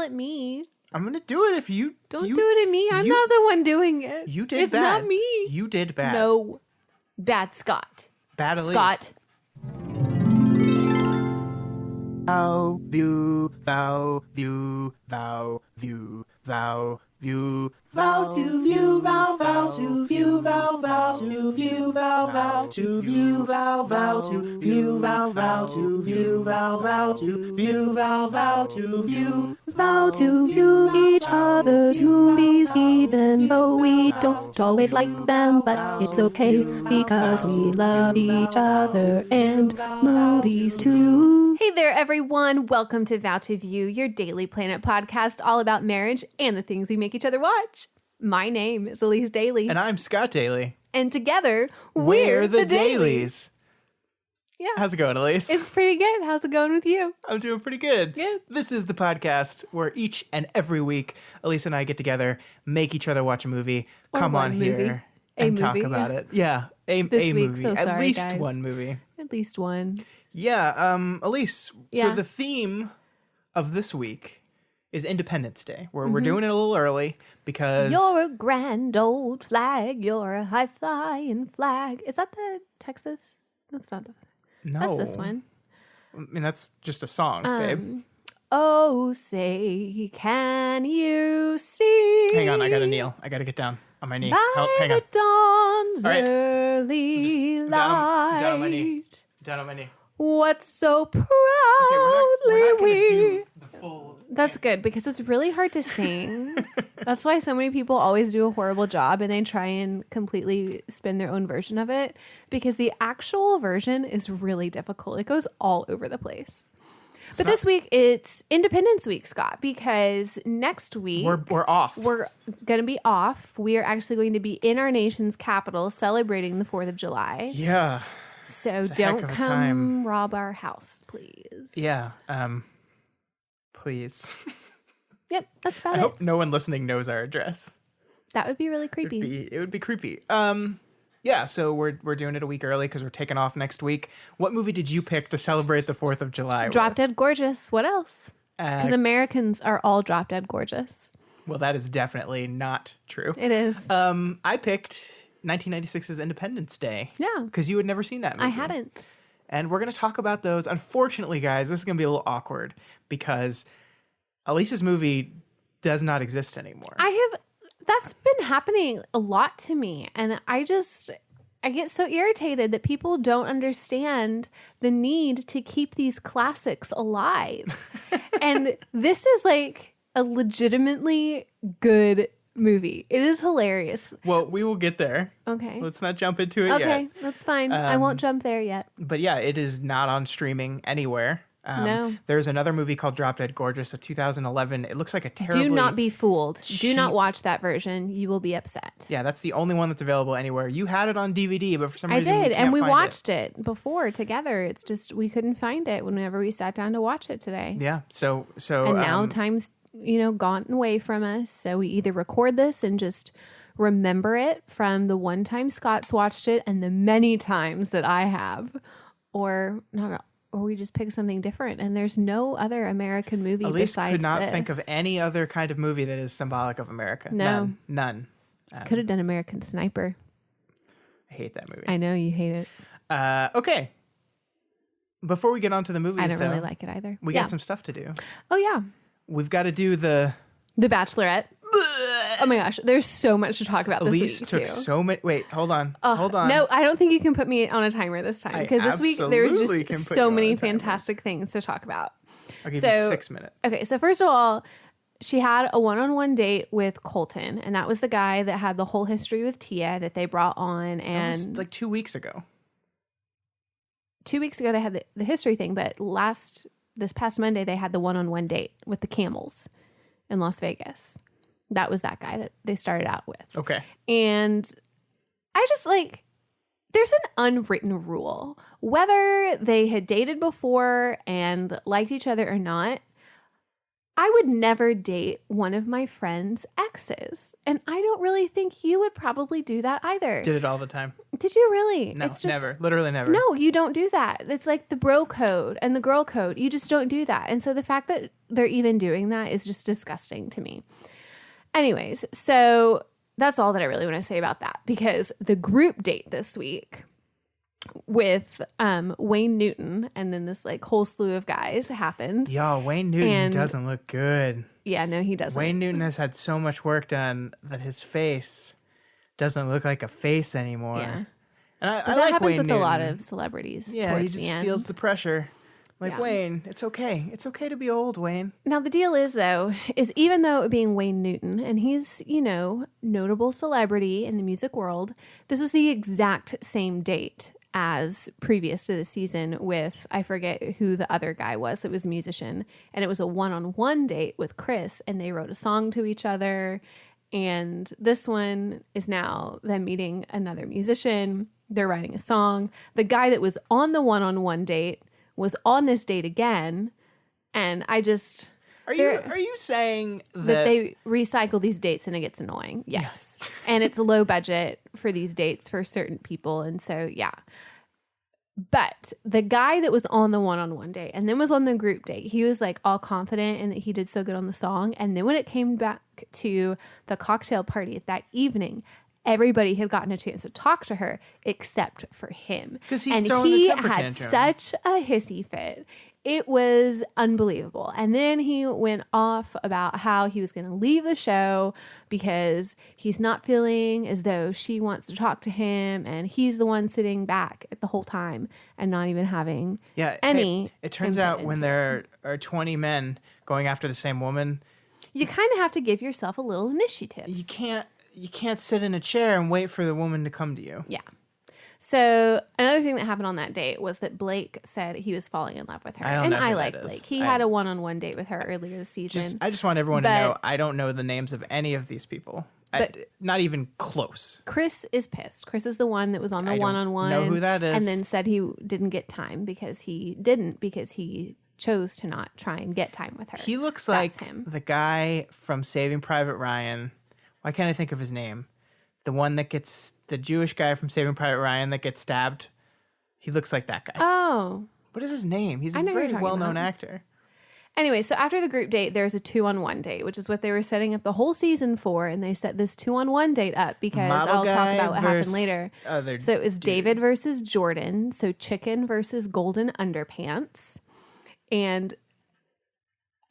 at me. I'm going to do it if you... Don't do it at me. I'm not the one doing it. You did it's bad. It's not me. You did bad. No. Bad Scott. Bad Elyse. Scott. Vow, view, vow, view, vow, view, vow, view, vow to view, vow, vow to view, vow, vow to view, vow, vow to view, vow, vow to view, vow, vow to view, vow, vow to view, vow, vow to view, vow to view each other's movies, even though we don't always like them, but it's okay because we love each other and movies too. Hey there, everyone. Welcome to Vow to View, your Daily Planet podcast all about marriage and the things we make each other watch. My name is Elyse Daly. And I'm Scott Daly. And together, we're the Dailies. Yeah. How's it going, Elyse? It's pretty good. How's it going with you? I'm doing pretty good. Good. This is the podcast where each and every week, Elyse and I get together, make each other watch a movie, or come on movie. here, and talk about it. Yeah, a movie. So sorry, At least guys. one movie. At least one. Yeah, Elyse, Yeah. so the theme of this week is Independence Day. We're doing it a little early because... You're a grand old flag. You're a high-flying flag. Is that the Texas? That's not the... No. That's this one. I mean, that's just a song, babe. Oh, say, can you see? Hang on, I gotta kneel. I gotta get down on my knee. By Help, hang on. the dawn's All right. early Just light. down on my knee. Down on my knee. What so proudly we're not gonna we... do the full... That's good because it's really hard to sing. That's why so many people always do a horrible job and they try and completely spin their own version of it because the actual version is really difficult. It goes all over the place. But this week it's Independence Week, Scott, because next week We're off. we're going to be off. We are actually going to be in our nation's capital celebrating the 4th of July. Yeah. So It's a heck don't of a come time. rob our house, please. Yeah. Please. Yep, that's about I it. hope no one listening knows our address. That would be really creepy. It would be creepy. Yeah, so we're doing it a week early because we're taking off next week. What movie did you pick to celebrate the 4th of July? Drop Dead Gorgeous. What else? Because Americans are all drop dead gorgeous. Well, that is definitely not true. It is. I picked 1996's Independence Day. Yeah. Because you had never seen that movie. I hadn't. And we're going to talk about those. Unfortunately, guys, this is going to be a little awkward because Elise's movie does not exist anymore. That's been happening a lot to me. And I get so irritated that people don't understand the need to keep these classics alive. And this is like a legitimately good movie. It is hilarious. Well, we will get there. Okay. Let's not jump into it yet. Okay, that's fine. I won't jump there yet. But yeah, it is not on streaming anywhere. No. There's another movie called Drop Dead Gorgeous, a 2011. It looks like a terribly... Do not be fooled. Do not cheap- watch that version. You will be upset. Yeah, that's the only one that's available anywhere. You had it on DVD, but for some I reason you did, can't and we find watched it before together. It's just we couldn't find it whenever we sat down to watch it today. Yeah, so And now time's gone away from us. So we either record this and just remember it from the one time Scott's watched it and the many times that I have, or we just pick something different. And there's no other American movie Elyse besides could not this. think of any other kind of movie that is symbolic of America. No. None. Could have done American Sniper. I hate that movie. I know you hate it. Okay. Before we get on to the movies, I don't though, really like it either. we got some stuff to do. Oh yeah, We've got to do the... The Bachelorette. Oh my gosh, there's so much to talk about this Elyse week took too. so many... Wait, hold on. Hold on. No, I don't think you can put me on a timer this time because this week there's absolutely can just put so you on many a timer. fantastic things to talk about. I'll give you 6 minutes. Okay, so first of all, she had a one-on-one date with Colton, and that was the guy that had the whole history with Tia that they brought on. That And was like 2 weeks ago. 2 weeks ago they had the history thing, but this past Monday they had the one-on-one date with the Camels in Las Vegas. That was that guy that they started out with. Okay. And I just there's an unwritten rule. Whether they had dated before and liked each other or not, I would never date one of my friend's exes. And I don't really think you would probably do that either. Did it all the time. Did you really? No, It's just, never. Literally never. No, you don't do that. It's like the bro code and the girl code. You just don't do that. And so the fact that they're even doing that is just disgusting to me. Anyways, so that's all that I really want to say about that, because the group date this week with Wayne Newton and then this like whole slew of guys happened. Yo, Wayne Newton And- doesn't look good. Yeah, no, he doesn't. Wayne Newton has had so much work done that his face doesn't look like a face anymore. Yeah. And I But that like happens Wayne with Newton. a lot of celebrities. Yeah, towards he the just end. feels the pressure. Like, Yeah. Wayne, it's okay. It's okay to be old, Wayne. Now, the deal is, though, is even though it being Wayne Newton, and he's, you know, notable celebrity in the music world, this was the exact same date as previous to the season with, I forget who the other guy was. It was a musician. And it was a one-on-one date with Chris, and they wrote a song to each other. And this one is now them meeting another musician. They're writing a song. The guy that was on the one-on-one date was on this date again, and I just Are you saying that they recycle these dates and it gets annoying? Yes. And it's low budget for these dates for certain people, and so yeah. But the guy that was on the one-on-one date and then was on the group date, he was like all confident and that he did so good on the song. And then when it came back to the cocktail party that evening, everybody had gotten a chance to talk to her except for him. 'Cause he's and throwing the he temper had tantrum. such a hissy fit. It was unbelievable. And then he went off about how he was going to leave the show because he's not feeling as though she wants to talk to him. And he's the one sitting back the whole time and not even having any. Hey, it turns input out when into there are 20 men going after the same woman, you kind of have to give yourself a little initiative. you can't sit in a chair and wait for the woman to come to you. Yeah. So another thing that happened on that date was that Blake said he was falling in love with her. I don't And know who I that like is. Blake. He had a one-on-one date with her earlier this season. I just want everyone to But- know I don't know the names of any of these people. Not even close. Chris is pissed. Chris is the one that was on the I don't one-on-one. know who that is. And then said he didn't get time because he chose to not try and get time with her. He looks That's like him. the guy from Saving Private Ryan. Why can't I think of his name? The Jewish guy from Saving Private Ryan that gets stabbed. He looks like that guy. Oh. What is his name? He's a I know who very you're talking well-known about. actor. Anyway, so after the group date, there's a 2-on-1 date, which is what they were setting up the whole season for. And they set this 2-on-1 date up because Model I'll talk guy about what happened versus later. other So it was dude. David versus Jordan. So chicken versus golden underpants. And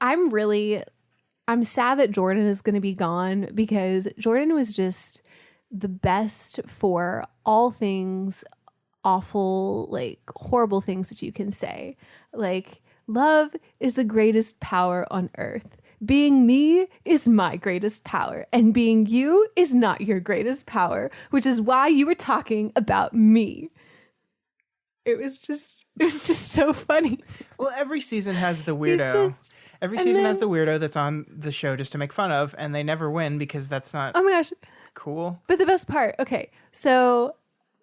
I'm sad that Jordan is going to be gone because Jordan was just the best for all things awful, like horrible things that you can say. Like, love is the greatest power on earth. Being me is my greatest power, and being you is not your greatest power, which is why you were talking about me. It was just so funny. Well, every season has the weirdo. just- Every and season then- has the weirdo that's on the show just to make fun of, and they never win because that's not Oh my gosh. cool. But the best part, okay, so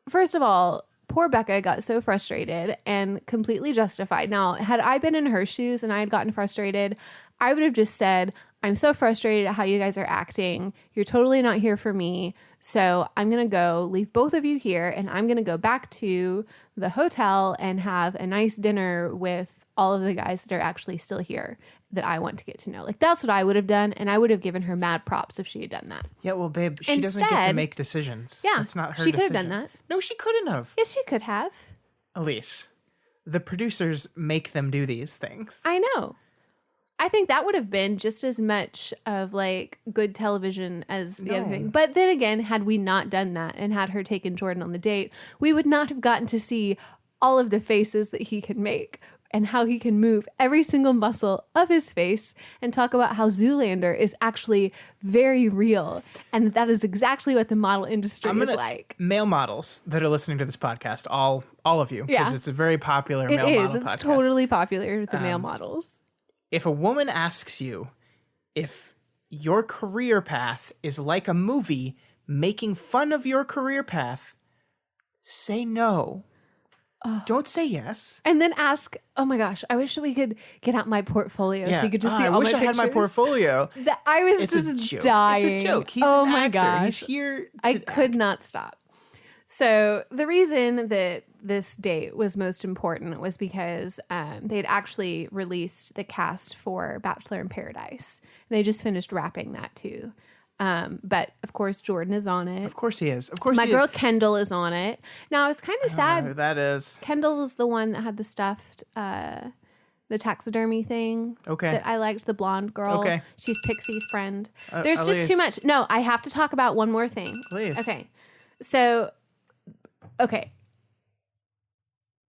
first of all, poor Becca got so frustrated and completely justified. Now, had I been in her shoes and I had gotten frustrated, I would have just said, I'm so frustrated at how you guys are acting. You're totally not here for me. So I'm going to go leave both of you here and I'm going to go back to the hotel and have a nice dinner with all of the guys that are actually still here that I want to get to know. Like, that's what I would have done. And I would have given her mad props if she had done that. Yeah, well, babe, she doesn't get to Instead- make decisions. Yeah, That's not her she could have decision. done that. No, she couldn't have. Yes, she could have. Elyse, the producers make them do these things. I know. I think that would have been just as much of like good television as the other No. thing. But then again, had we not done that and had her taken Jordan on the date, we would not have gotten to see all of the faces that he can make and how he can move every single muscle of his face and talk about how Zoolander is actually very real. And that is exactly what the model industry is like. Male models that are listening to this podcast, all of you, because Yeah. it's a very popular It male is. model It's podcast. totally popular with the male models. If a woman asks you if your career path is like a movie making fun of your career path, say no. Don't say yes. And then ask, oh my gosh, I wish we could get out my portfolio so you could just see all my pictures. I wish I had my portfolio. I was It's just a joke. dying. It's a joke. He's oh an my actor. gosh. He's here to I could not stop. So the reason that this date was most important was because they'd actually released the cast for Bachelor in Paradise. They just finished wrapping that too. But of course, Jordan is on it. Of course he is. Of course My girl Kendall is on it. Now, I was kind of I don't know sad. who that is. Kendall was the one that had the stuffed, the taxidermy thing. Okay. That I liked, the blonde girl. Okay. She's Pixie's friend. There's just Elyse. too much. No, I have to talk about one more thing. Elyse. Okay. So,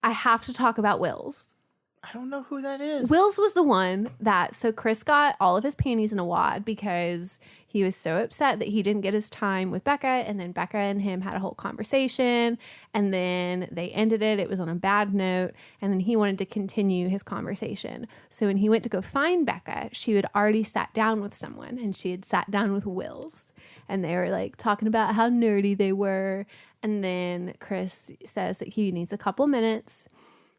I have to talk about Wills. I don't know who that is. Wills was the one that, so Chris got all of his panties in a wad because he was so upset that he didn't get his time with Becca, and then Becca and him had a whole conversation, and then they ended it. It was on a bad note, and then he wanted to continue his conversation. So when he went to go find Becca, she had already sat down with someone, and she had sat down with Wills, and they were like talking about how nerdy they were, and then Chris says that he needs a couple minutes.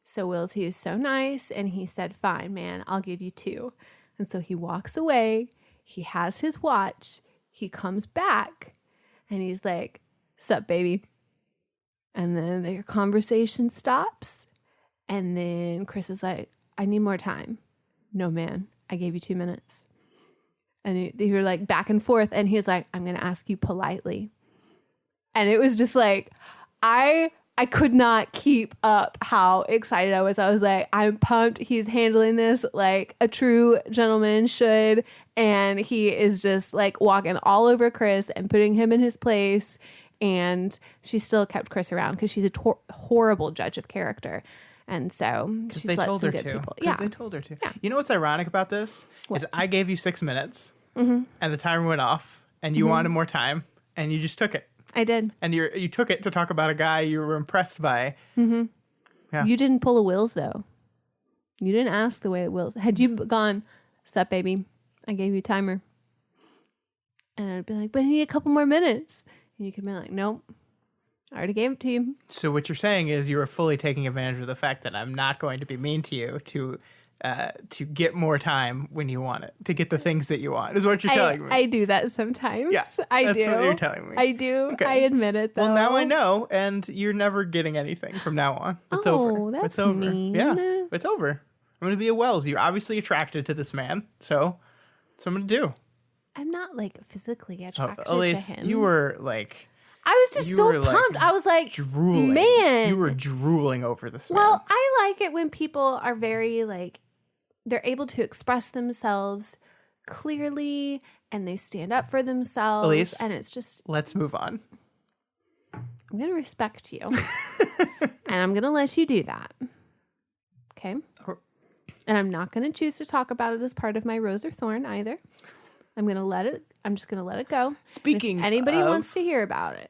So Wills, he was so nice, and he said, fine, man, I'll give you 2. And so he walks away. He has his watch. He comes back, and he's like, sup, baby? And then their conversation stops, and then Chris is like, I need more time. No, man, I gave you 2 minutes. And they were like back and forth, and he was like, I'm going to ask you politely. And it was just like, I could not keep up how excited I was. I was like, I'm pumped. He's handling this like a true gentleman should. And he is just like walking all over Chris and putting him in his place. And she still kept Chris around because she's a horrible judge of character. And so she's they let told some her good to. people. Yeah, they told her to. Yeah. You know what's ironic about this? What? Is I gave you 6 minutes, Mm-hmm. and the timer went off, and you wanted more time, and you just took it. I did. And you took it to talk about a guy you were impressed by. Mm-hmm. Yeah. You didn't pull a Wills, though. You didn't ask the way it Wills. Had you gone, sup, baby? I gave you a timer. And I'd be like, but I need a couple more minutes. And you could be like, nope. I already gave it to you. So what you're saying is you were fully taking advantage of the fact that I'm not going to be mean to you to get more time when you want it, to get the things that you want, is what you're telling me. I do that sometimes. Yeah, I that's do. what you're telling me. I do. Okay. I admit it, though. Well, now I know, and you're never getting anything from now on. It's over. That's it's over. mean. Yeah, it's over. I'm going to be a Wells. You're obviously attracted to this man, so that's what I'm going to do. I'm not, like, physically attracted Elyse, to him. you were, like... I was just so pumped. I was like, drooling. man. You were drooling over this man. Well, I like it when people are very, like, they're able to express themselves clearly and they stand up for themselves. Elyse, and it's just, let's move on. I'm going to respect you. And I'm going to let you do that. Okay? And I'm not going to choose to talk about it as part of my rose or thorn either. I'm just going to let it go. Speaking if anybody of, wants to hear about it,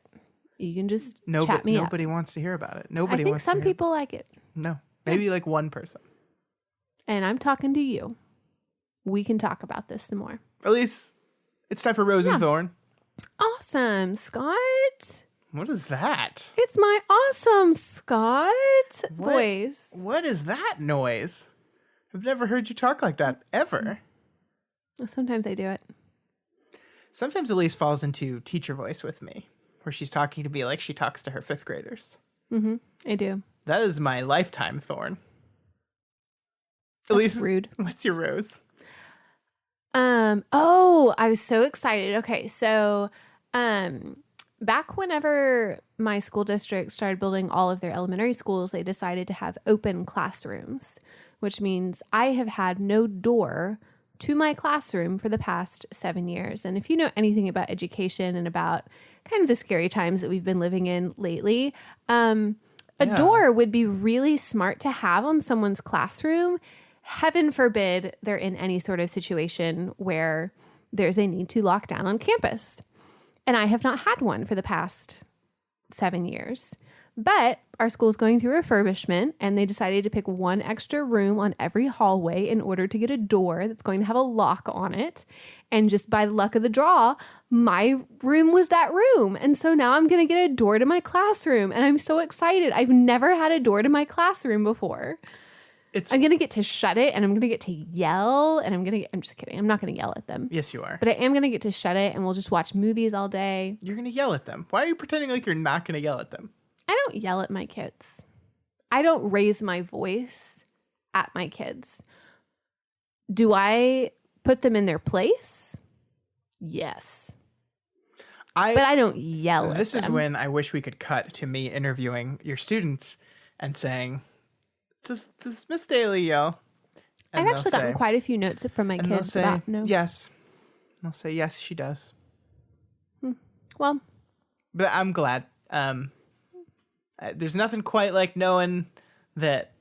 you can just chat me up. Nobody wants to hear about it. I Nobody think wants some to hear people like it. No. Maybe like one person. And I'm talking to you. We can talk about this some more. Elyse, it's time for Rose and Thorn. Awesome, Scott. What is that? It's my awesome Scott voice. What is that noise? I've never heard you talk like that, ever. Sometimes I do it. Sometimes Elyse falls into teacher voice with me, where she's talking to me like she talks to her 5th graders. Mm-hmm. I do. That is my lifetime thorn. That's Elyse, rude. What's your rose? I was so excited. Okay, so back whenever my school district started building all of their elementary schools, they decided to have open classrooms, which means I have had no door to my classroom for the past 7 years. And if you know anything about education and about kind of the scary times that we've been living in lately, a door would be really smart to have on someone's classroom. Heaven forbid they're in any sort of situation where there's a need to lock down on campus. And I have not had one for the past 7 years. But our school's going through refurbishment, and they decided to pick one extra room on every hallway in order to get a door that's going to have a lock on it. And just by the luck of the draw, my room was that room. And so now I'm going to get a door to my classroom. And I'm so excited. I've never had a door to my classroom before. I'm going to get to shut it, and I'm going to get to yell, and I'm just kidding. I'm not going to yell at them. Yes, you are. But I am going to get to shut it, and we'll just watch movies all day. You're going to yell at them. Why are you pretending like you're not going to yell at them? I don't yell at my kids. I don't raise my voice at my kids. Do I put them in their place? Yes. But I don't yell at them. This is when I wish we could cut to me interviewing your students and saying, Does Miss Daly yell? And I've actually gotten quite a few notes from my kids say, about no. Yes. They'll say, yes, she does. Well. But I'm glad. There's nothing quite like knowing that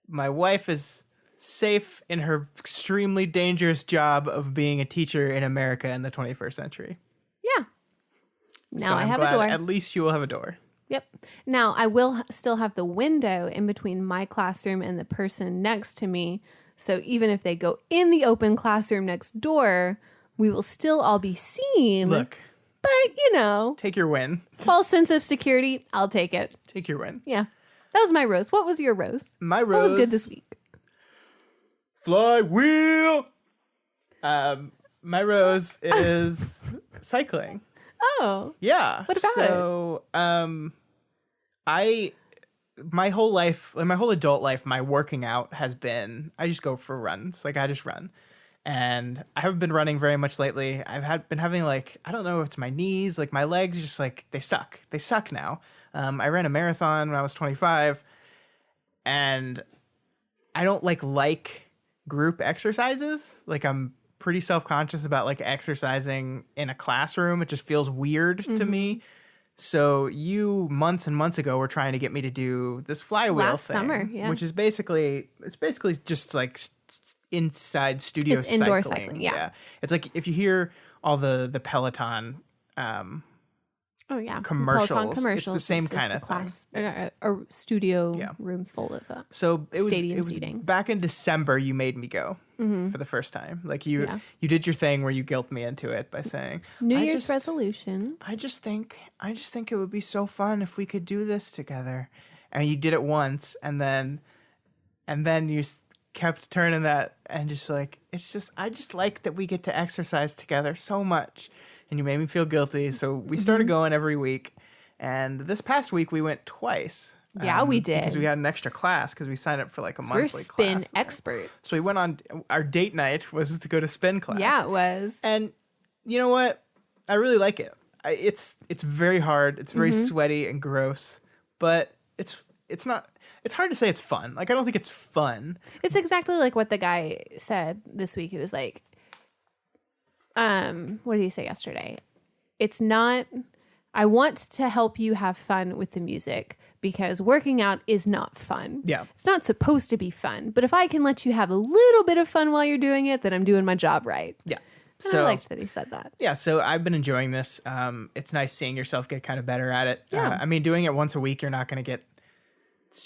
my wife is safe in her extremely dangerous job of being a teacher in America in the 21st century. Yeah. Now so I I'm have glad a door. At least you will have a door. Yep. Now I will still have the window in between my classroom and the person next to me. So even if they go in the open classroom next door, we will still all be seen. Look. But, take your win. False sense of security, I'll take it. Take your win. Yeah. That was my rose. What was your rose? My rose. What was good this week? Flywheel. My rose is cycling. Oh. Yeah. What about it? So, my whole life, like my whole adult life, my working out has been, I just go for runs. Like I just run. And I haven't been running very much lately. Been having like, I don't know if it's my knees, like my legs just like, they suck. They suck now. I ran a marathon when I was 25 and I don't like group exercises. Like I'm pretty self-conscious about like exercising in a classroom. It just feels weird to me. So you months and months ago were trying to get me to do this flywheel Last thing, summer, yeah. which is basically just like inside studio It's indoor cycling, yeah. It's like if you hear all the Peloton commercials, Peloton commercials. it's the same kind of class, thing. A studio room full of So it was seating. back in December you made me go for the first time. Like you did your thing where you guilt me into it by saying New Year's resolution. I just think it would be so fun if we could do this together. And you did it once and then you kept turning that and just like I just like that we get to exercise together so much. And you made me feel guilty. So we started going every week. And this past week, we went twice. Yeah, we did. Because we had an extra class because we signed up for like a monthly We're spin class. experts. So we went on, our date night was to go to spin class. Yeah, it was. And you know what? I really like it. It's very hard. It's very sweaty and gross. But it's not, it's hard to say it's fun. Like, I don't think it's fun. It's exactly like what the guy said this week. It was like, what did he say yesterday? It's not, I want to help you have fun with the music because working out is not fun. Yeah. It's not supposed to be fun. But if I can let you have a little bit of fun while you're doing it, then I'm doing my job right. Yeah. And I liked that he said that. Yeah, so I've been enjoying this. It's nice seeing yourself get kind of better at it. Yeah. I mean, doing it once a week, you're not going to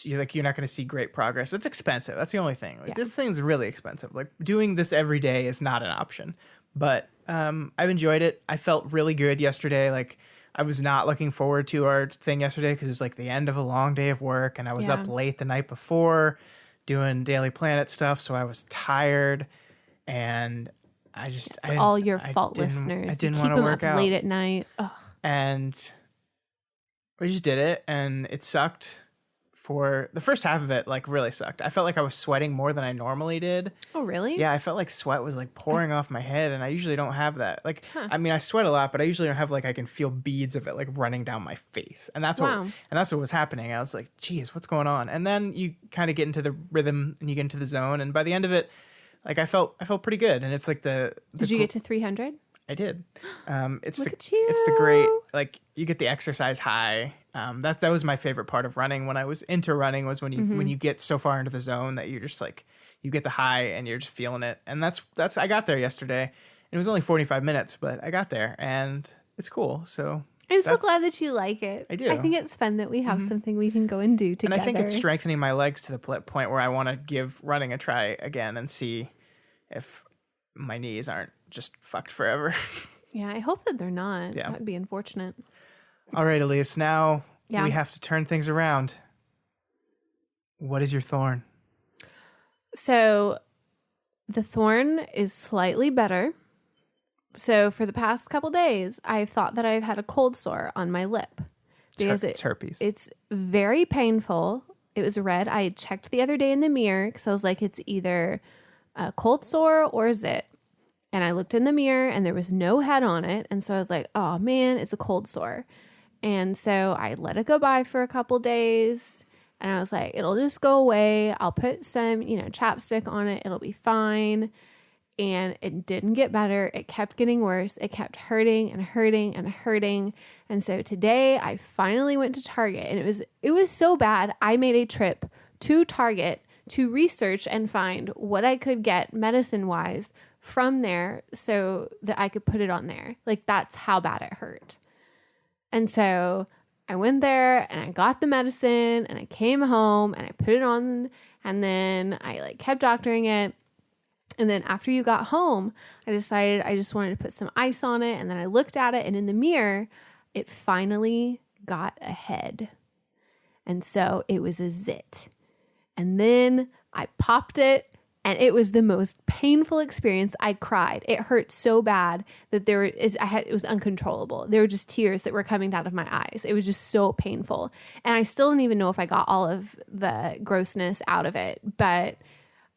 you're not going to see great progress. It's expensive. That's the only thing. Like this thing's really expensive. Like doing this every day is not an option. But I've enjoyed it. I felt really good yesterday. Like I was not looking forward to our thing yesterday because it was like the end of a long day of work and I was up late the night before doing Daily Planet stuff. So I was tired and it's all your fault, listeners. I didn't want to work out late at night. Ugh. And we just did it and it sucked. For the first half of it, like really sucked. I felt like I was sweating more than I normally did. Oh, really? Yeah, I felt like sweat was like pouring off my head, and I usually don't have that. Like, I mean, I sweat a lot, but I usually don't have like I can feel beads of it like running down my face, and that's what was happening. I was like, "Geez, what's going on?" And then you kind of get into the rhythm and you get into the zone, and by the end of it, like I felt pretty good. And it's like Did you get to 300? I did. It's Look at you. It's the great, like you get the exercise high. That was my favorite part of running when I was into running was when you get so far into the zone that you're just like, you get the high and you're just feeling it. And that's, I got there yesterday. It was only 45 minutes, but I got there and it's cool. So I'm so glad that you like it. I do. I think it's fun that we have something we can go and do together. And I think it's strengthening my legs to the point where I want to give running a try again and see if my knees aren't just fucked forever. Yeah, I hope that they're not. Yeah. That would be unfortunate. All right, Elyse, now Yeah. we have to turn things around. What is your thorn? So the thorn is slightly better. So for the past couple days, I've thought that I've had a cold sore on my lip because It's herpes. it's very painful. It was red. I had checked the other day in the mirror because I was like, it's either a cold sore or zit. And I looked in the mirror and there was no head on it. And so I was like, oh man, it's a cold sore. And so I let it go by for a couple days. And I was like, it'll just go away. I'll put some, chapstick on it. It'll be fine. And it didn't get better. It kept getting worse. It kept hurting and hurting and hurting. And so today I finally went to Target, and it was so bad. I made a trip to Target to research and find what I could get medicine wise from there so that I could put it on there. Like, that's how bad it hurt. And so I went there and I got the medicine and I came home and I put it on, and then I kept doctoring it. And then after you got home, I decided I just wanted to put some ice on it. And then I looked at it, and in the mirror, it finally got a head. And so it was a zit. And then I popped it, and it was the most painful experience. I cried. It hurt so bad that it was uncontrollable. There were just tears that were coming out of my eyes. It was just so painful. And I still don't even know if I got all of the grossness out of it, but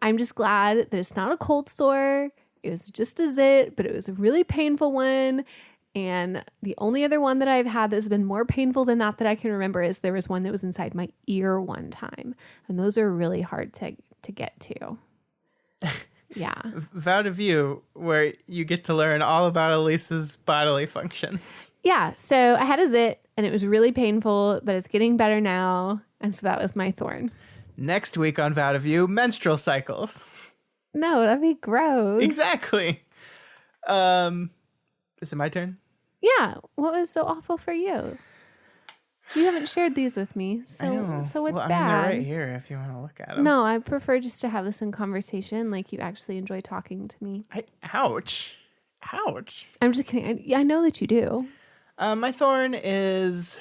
I'm just glad that it's not a cold sore. It was just a zit, but it was a really painful one. And the only other one that I've had that's been more painful than that I can remember is there was one that was inside my ear one time. And those are really hard to get to. Yeah. Vow to View, where you get to learn all about Elise's bodily functions. Yeah. So I had a zit, and it was really painful, but it's getting better now. And so that was my thorn. Next week on Vow to View, menstrual cycles. No, that'd be gross. Exactly. Is it my turn? Yeah. What was so awful for you? You haven't shared these with me. So I know. So what's well, bad? I mean, they're right here if you want to look at them. No, I prefer just to have this in conversation. Like, you actually enjoy talking to me. Ouch. I'm just kidding. I know that you do. My thorn is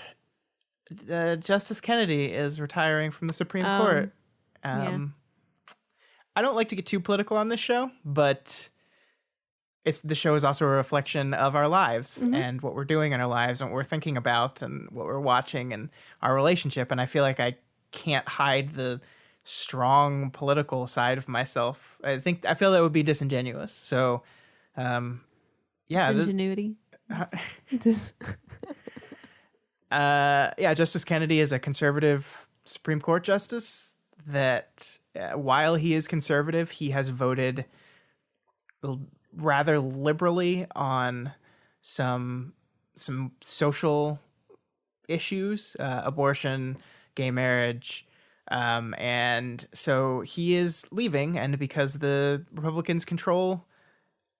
Justice Kennedy is retiring from the Supreme Court. Yeah. I don't like to get too political on this show, but the show is also a reflection of our lives and what we're doing in our lives and what we're thinking about and what we're watching and our relationship. And I feel like I can't hide the strong political side of myself. I feel that would be disingenuous. So, yeah. Ingenuity. Justice Kennedy is a conservative Supreme Court justice that while he is conservative, he has voted rather liberally on some social issues, abortion, gay marriage, and so he is leaving. And because the Republicans control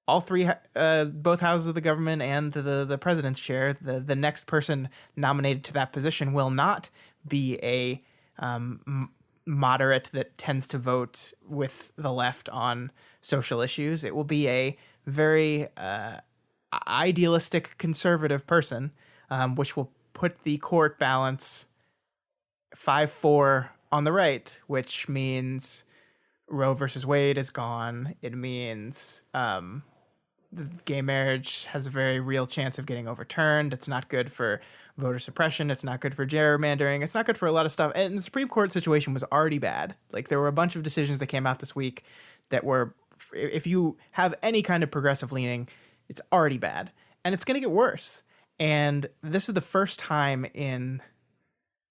all three, both houses of the government and the president's chair, the next person nominated to that position will not be a moderate that tends to vote with the left on social issues. It will be a very idealistic conservative person, which will put the court balance 5-4 on the right, which means Roe versus Wade is gone. It means gay marriage has a very real chance of getting overturned. It's not good for voter suppression. It's not good for gerrymandering. It's not good for a lot of stuff. And the Supreme Court situation was already bad. Like, there were a bunch of decisions that came out this week that were, if you have any kind of progressive leaning, it's already bad. And it's going to get worse. And this is the first time in,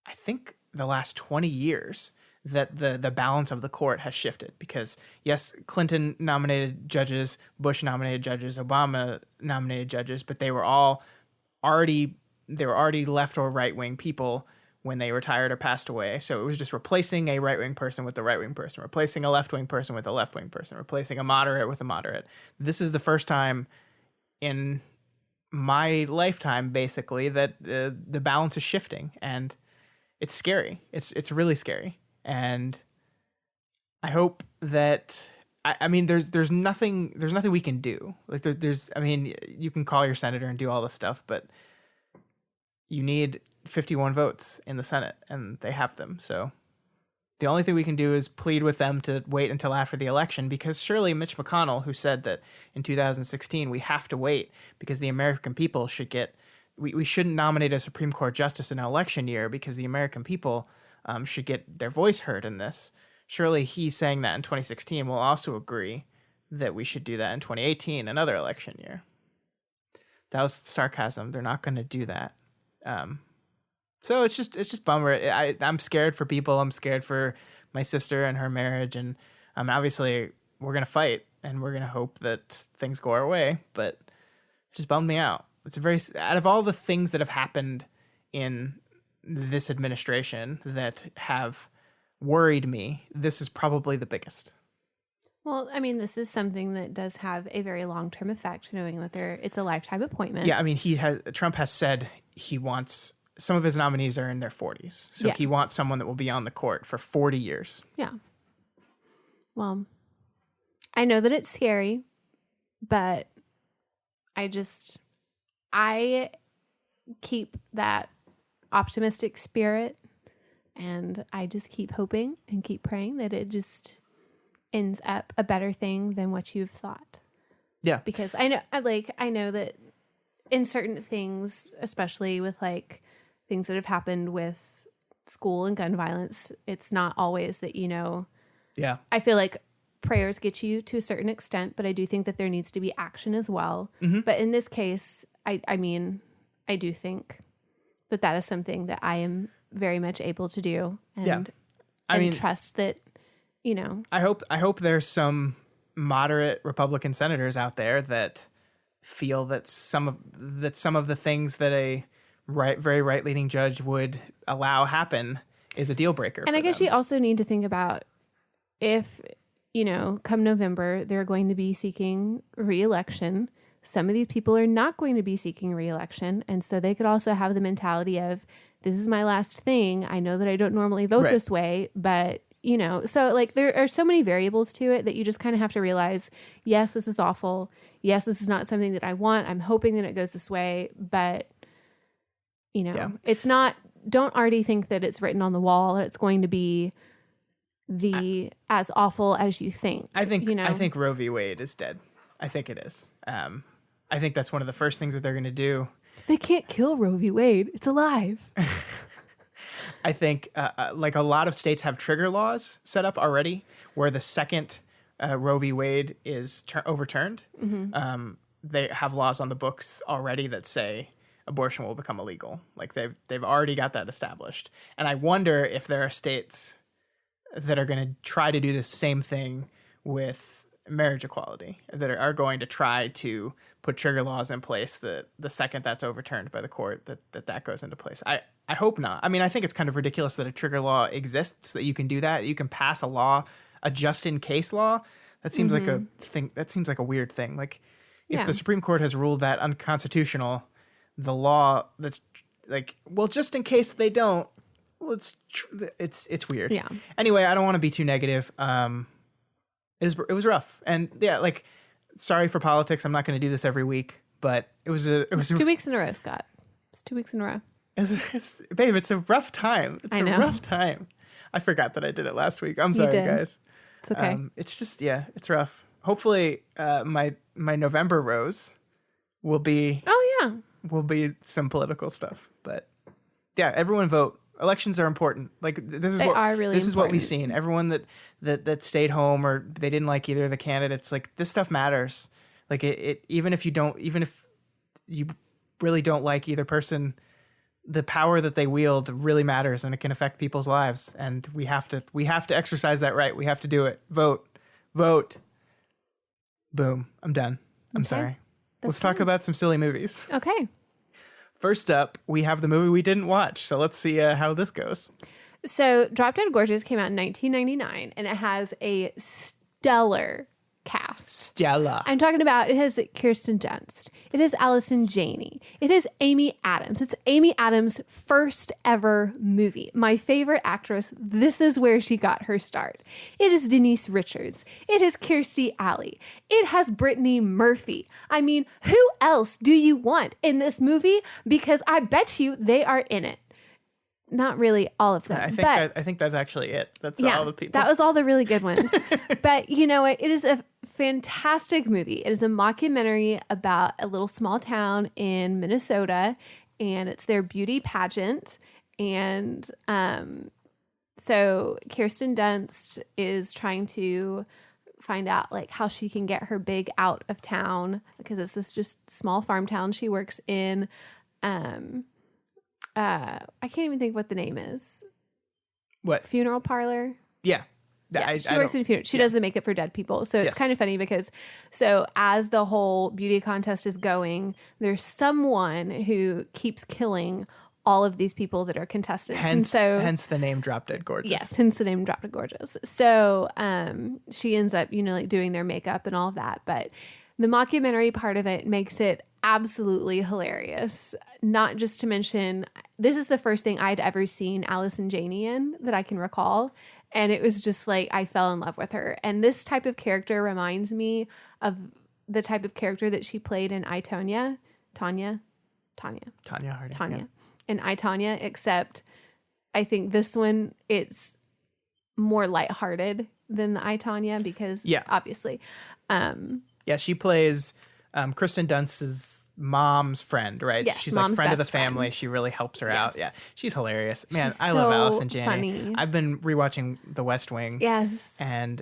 I think, the last 20 years that the balance of the court has shifted, because yes, Clinton nominated judges, Bush nominated judges, Obama nominated judges, but they were already left or right wing people when they retired or passed away. So it was just replacing a right wing person with a right wing person, replacing a left wing person with a left wing person, replacing a moderate with a moderate. This is the first time in my lifetime, basically, that the balance is shifting, and it's scary. It's really scary. And I hope that I mean, there's nothing we can do. Like there's I mean, you can call your senator and do all this stuff, but you need 51 votes in the Senate, and they have them. So the only thing we can do is plead with them to wait until after the election, because surely Mitch McConnell, who said that in 2016 we have to wait because the American people should get, we shouldn't nominate a Supreme Court justice in an election year because the American people should get their voice heard in this. Surely he's saying that in 2016 will also agree that we should do that in 2018, another election year. That was sarcasm. They're not going to do that. So it's just bummer. I'm scared for people. I'm scared for my sister and her marriage. And obviously we're going to fight and we're going to hope that things go our way, but it just bummed me out. It's out of all the things that have happened in this administration that have worried me, this is probably the biggest. Well, I mean, this is something that does have a very long-term effect, knowing that it's a lifetime appointment. Yeah, I mean, Trump has said he wants, some of his nominees are in their 40s. So he wants someone that will be on the court for 40 years. Yeah. Well, I know that it's scary, but I keep that optimistic spirit, and I just keep hoping and keep praying that it just ends up a better thing than what you've thought. Yeah. Because I know that in certain things, especially with like things that have happened with school and gun violence, it's not always that, Yeah. I feel like prayers get you to a certain extent, but I do think that there needs to be action as well. Mm-hmm. But in this case, I mean, I do think that is something that I am very much able to do, and trust that, I hope there's some moderate Republican senators out there that feel that some of the things that a very right-leaning judge would allow happen is a deal breaker. And I guess you also need to think about if, come November, they're going to be seeking re-election. Some of these people are not going to be seeking re-election. And so they could also have the mentality of, this is my last thing. I know that I don't normally vote this way, but, so like there are so many variables to it that you just kind of have to realize, yes, this is awful. Yes, this is not something that I want. I'm hoping that it goes this way, but, it's not, don't already think that it's written on the wall or it's going to be as awful as you think. I think Roe v. Wade is dead. I think it is. I think that's one of the first things that they're going to do. They can't kill Roe v. Wade. It's alive. I think like a lot of states have trigger laws set up already where the second Roe v. Wade is overturned. Mm-hmm. They have laws on the books already that say abortion will become illegal. Like they've already got that established. And I wonder if there are states that are going to try to do the same thing with marriage equality, that are going to try to put trigger laws in place that the second that's overturned by the court, that goes into place. I hope not. I mean, I think it's kind of ridiculous that a trigger law exists, that you can do that. You can pass a law, a just in case law. That seems like a thing. That seems like a weird thing. Like if the Supreme Court has ruled that unconstitutional, the law that's like, well, just in case they don't, well, it's weird. Yeah. Anyway, I don't want to be too negative. It was rough, and like, sorry for politics. I'm not going to do this every week, but it was 2 weeks in a row, Scott. It's 2 weeks in a row. Babe, it's a rough time. It's a rough time. I forgot that I did it last week. I'm sorry, guys. It's okay. It's just, it's rough. Hopefully, my November rose will be. Oh yeah. Will be some political stuff, but yeah, everyone vote. Elections are important. Like this is what we've seen. Everyone that stayed home or they didn't like either of the candidates, like this stuff matters. Like it even if you really don't like either person, the power that they wield really matters, and it can affect people's lives. And we have to exercise that right. We have to do it. Vote. Boom. I'm done. I'm sorry. Let's talk about some silly movies. Okay. First up, we have the movie we didn't watch. So let's see how this goes. So Drop Dead Gorgeous came out in 1999, and it has a stellar cast. Stella. I'm talking about, it has Kirsten Dunst. It has Allison Janney. It has Amy Adams. It's Amy Adams' first ever movie. My favorite actress. This is where she got her start. It is Denise Richards. It is Kirstie Alley. It has Brittany Murphy. I mean, who else do you want in this movie? Because I bet you they are in it. Not really all of them. I think that's actually it. That's all the people. That was all the really good ones. But you know what? It is a fantastic movie. It is a mockumentary about a little small town in Minnesota, and it's their beauty pageant. And so Kirsten Dunst is trying to find out like how she can get her big out of town, because it's this just small farm town she works in. I can't even think what the name is. What? Funeral parlor? Yeah. She works in a funeral. She does the makeup for dead people. So it's kind of funny because as the whole beauty contest is going, there's someone who keeps killing all of these people that are contestants. Hence the name Drop Dead Gorgeous. Yes, hence the name Drop Dead Gorgeous. So she ends up, like doing their makeup and all of that. But the mockumentary part of it makes it absolutely hilarious. Not just to mention, this is the first thing I'd ever seen Allison Janney in that I can recall. And it was just like, I fell in love with her. And this type of character reminds me of the type of character that she played in I, Tonya. Tonya Harding. Tonya. In I, Tonya, except I think this one, it's more lighthearted than the I, Tonya because obviously. She plays Kristen Dunst's mom's friend, right? Yes, she's like friend of the family. Friend. She really helps her out. Yeah, she's hilarious. Man, She's I love so Allison Janney. funny. I've been rewatching The West Wing. Yes. And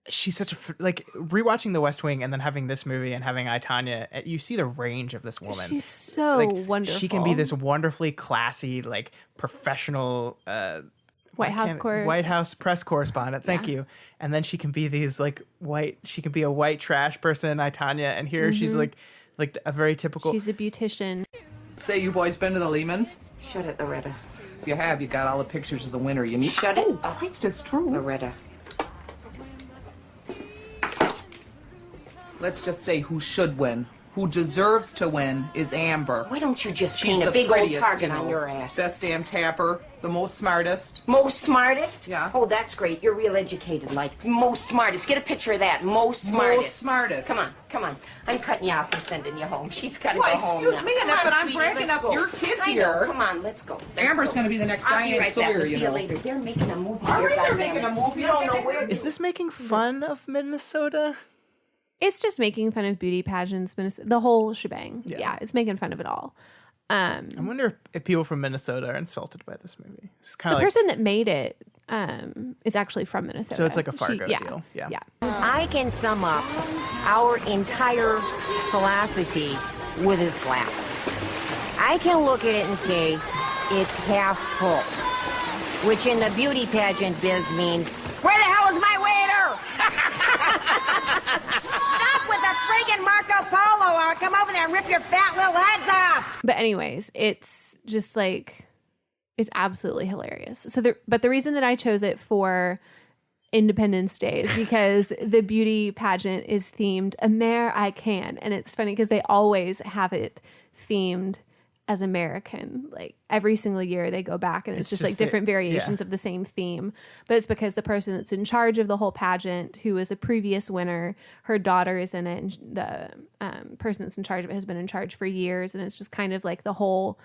she's such a, like, rewatching The West Wing and then having this movie and having I, Tonya, you see the range of this woman. She's so wonderful. She can be this wonderfully classy, like, professional White House press correspondent. Thank you. And then she can be these like she can be a white trash person, I, Tonya, and here she's like a very typical. She's a beautician. Say, you boys been to the Lehmans? Shut it, Loretta. If you have, you got all the pictures of the winner you need. Shut it. Oh, Christ, it's true. Loretta. Let's just say who should win. Who deserves to win is Amber. Why don't you just She's paint the a big old prettiest, target you know, on your ass? Best damn tapper, the most smartest. Most smartest? Yeah. Oh, that's great. You're real educated, like. Most smartest. Get a picture of that. Most smartest. Most smartest. Come on. I'm cutting you off and sending you home. She's got to Well, go home excuse now. me, Come Annette, on, but I'm sweetie, bragging let's up go. your kid I here. know. Come on, let's go. Amber's going to be the next I'll be Diane right Sawyer, back. We'll you see you know. later. They're making a movie. All here, right, they're goddamn making it. a movie. You don't know where. Is this making fun of Minnesota? It's just making fun of beauty pageants, the whole shebang. Yeah, it's making fun of it all. I wonder if people from Minnesota are insulted by this movie. It's kind The of like, person that made it is actually from Minnesota. so it's like a Fargo deal. Yeah. I can sum up our entire philosophy with this glass. I can look at it and say it's half full, which in the beauty pageant biz means, where the hell is my waiter? Stop with the friggin' Marco Polo or I'll come over there and rip your fat little heads off. But anyways, it's just like, it's absolutely hilarious. But the reason that I chose it for Independence Day is because the beauty pageant is themed American. And it's funny because they always have it themed as American. Like every single year they go back and it's just like different variations of the same theme. But it's because the person that's in charge of the whole pageant, who was a previous winner, her daughter is in it, and the person that's in charge of it has been in charge for years. And it's just kind of like the whole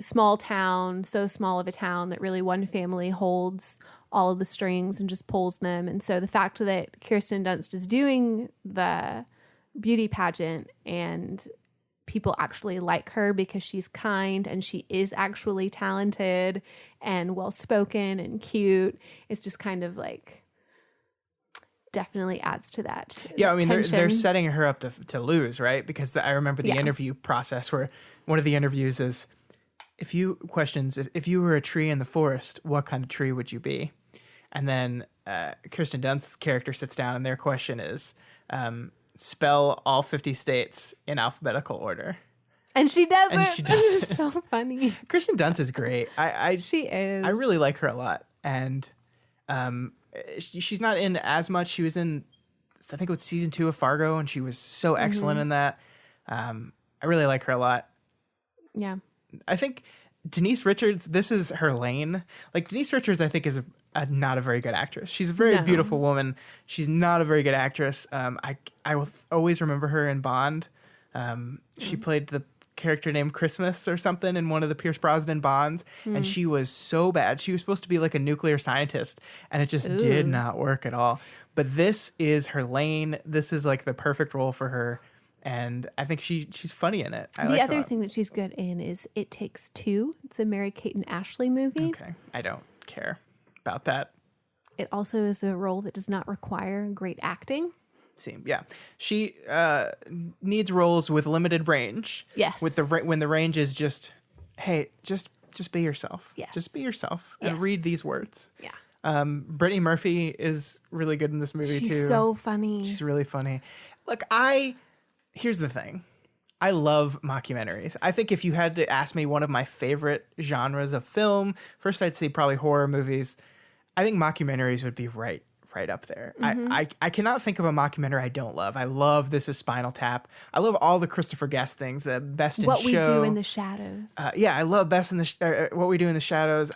small town, so small of a town that really one family holds all of the strings and just pulls them. And so the fact that Kirsten Dunst is doing the beauty pageant and people actually like her because she's kind and she is actually talented and well-spoken and cute, it's just kind of like definitely adds to that. Yeah, I mean, they're tension. setting her up to lose, right? Because I remember the interview process where one of the interviews is, if you were a tree in the forest, what kind of tree would you be? And then Kirsten Dunst's character sits down and their question is, spell all 50 states in alphabetical order. And she does And it. she does It's it. so funny. Kristen Dunst is great. She is. I really like her a lot. And she's not in as much. She was in I think it was season 2 of Fargo, and she was so excellent in that. I really like her a lot. Yeah. I think Denise Richards, this is her lane. Like, Denise Richards, I think, is not a very good actress. She's a very beautiful woman. She's not a very good actress. I will always remember her in Bond. She played the character named Christmas or something in one of the Pierce Brosnan Bonds, and she was so bad. She was supposed to be like a nuclear scientist, and it just did not work at all. But this is her lane. This is like the perfect role for her. And I think she's funny in it. The other thing that she's good in is It Takes Two. It's a Mary-Kate and Ashley movie. Okay. I don't care about that. It also is a role that does not require great acting. Yeah. She needs roles with limited range. Yes. When the range is just, hey, just be yourself. Yes. Just be yourself and read these words. Yeah. Brittany Murphy is really good in this movie too. She's so funny. She's really funny. Look, here's the thing. I love mockumentaries. I think if you had to ask me one of my favorite genres of film, first I'd say probably horror movies. I think mockumentaries would be right up there. I cannot think of a mockumentary I don't love. I love This Is Spinal Tap. I love all the Christopher Guest things, the Best in What Show. We Do in the Shadows. I love Best in the What We Do in the Shadows.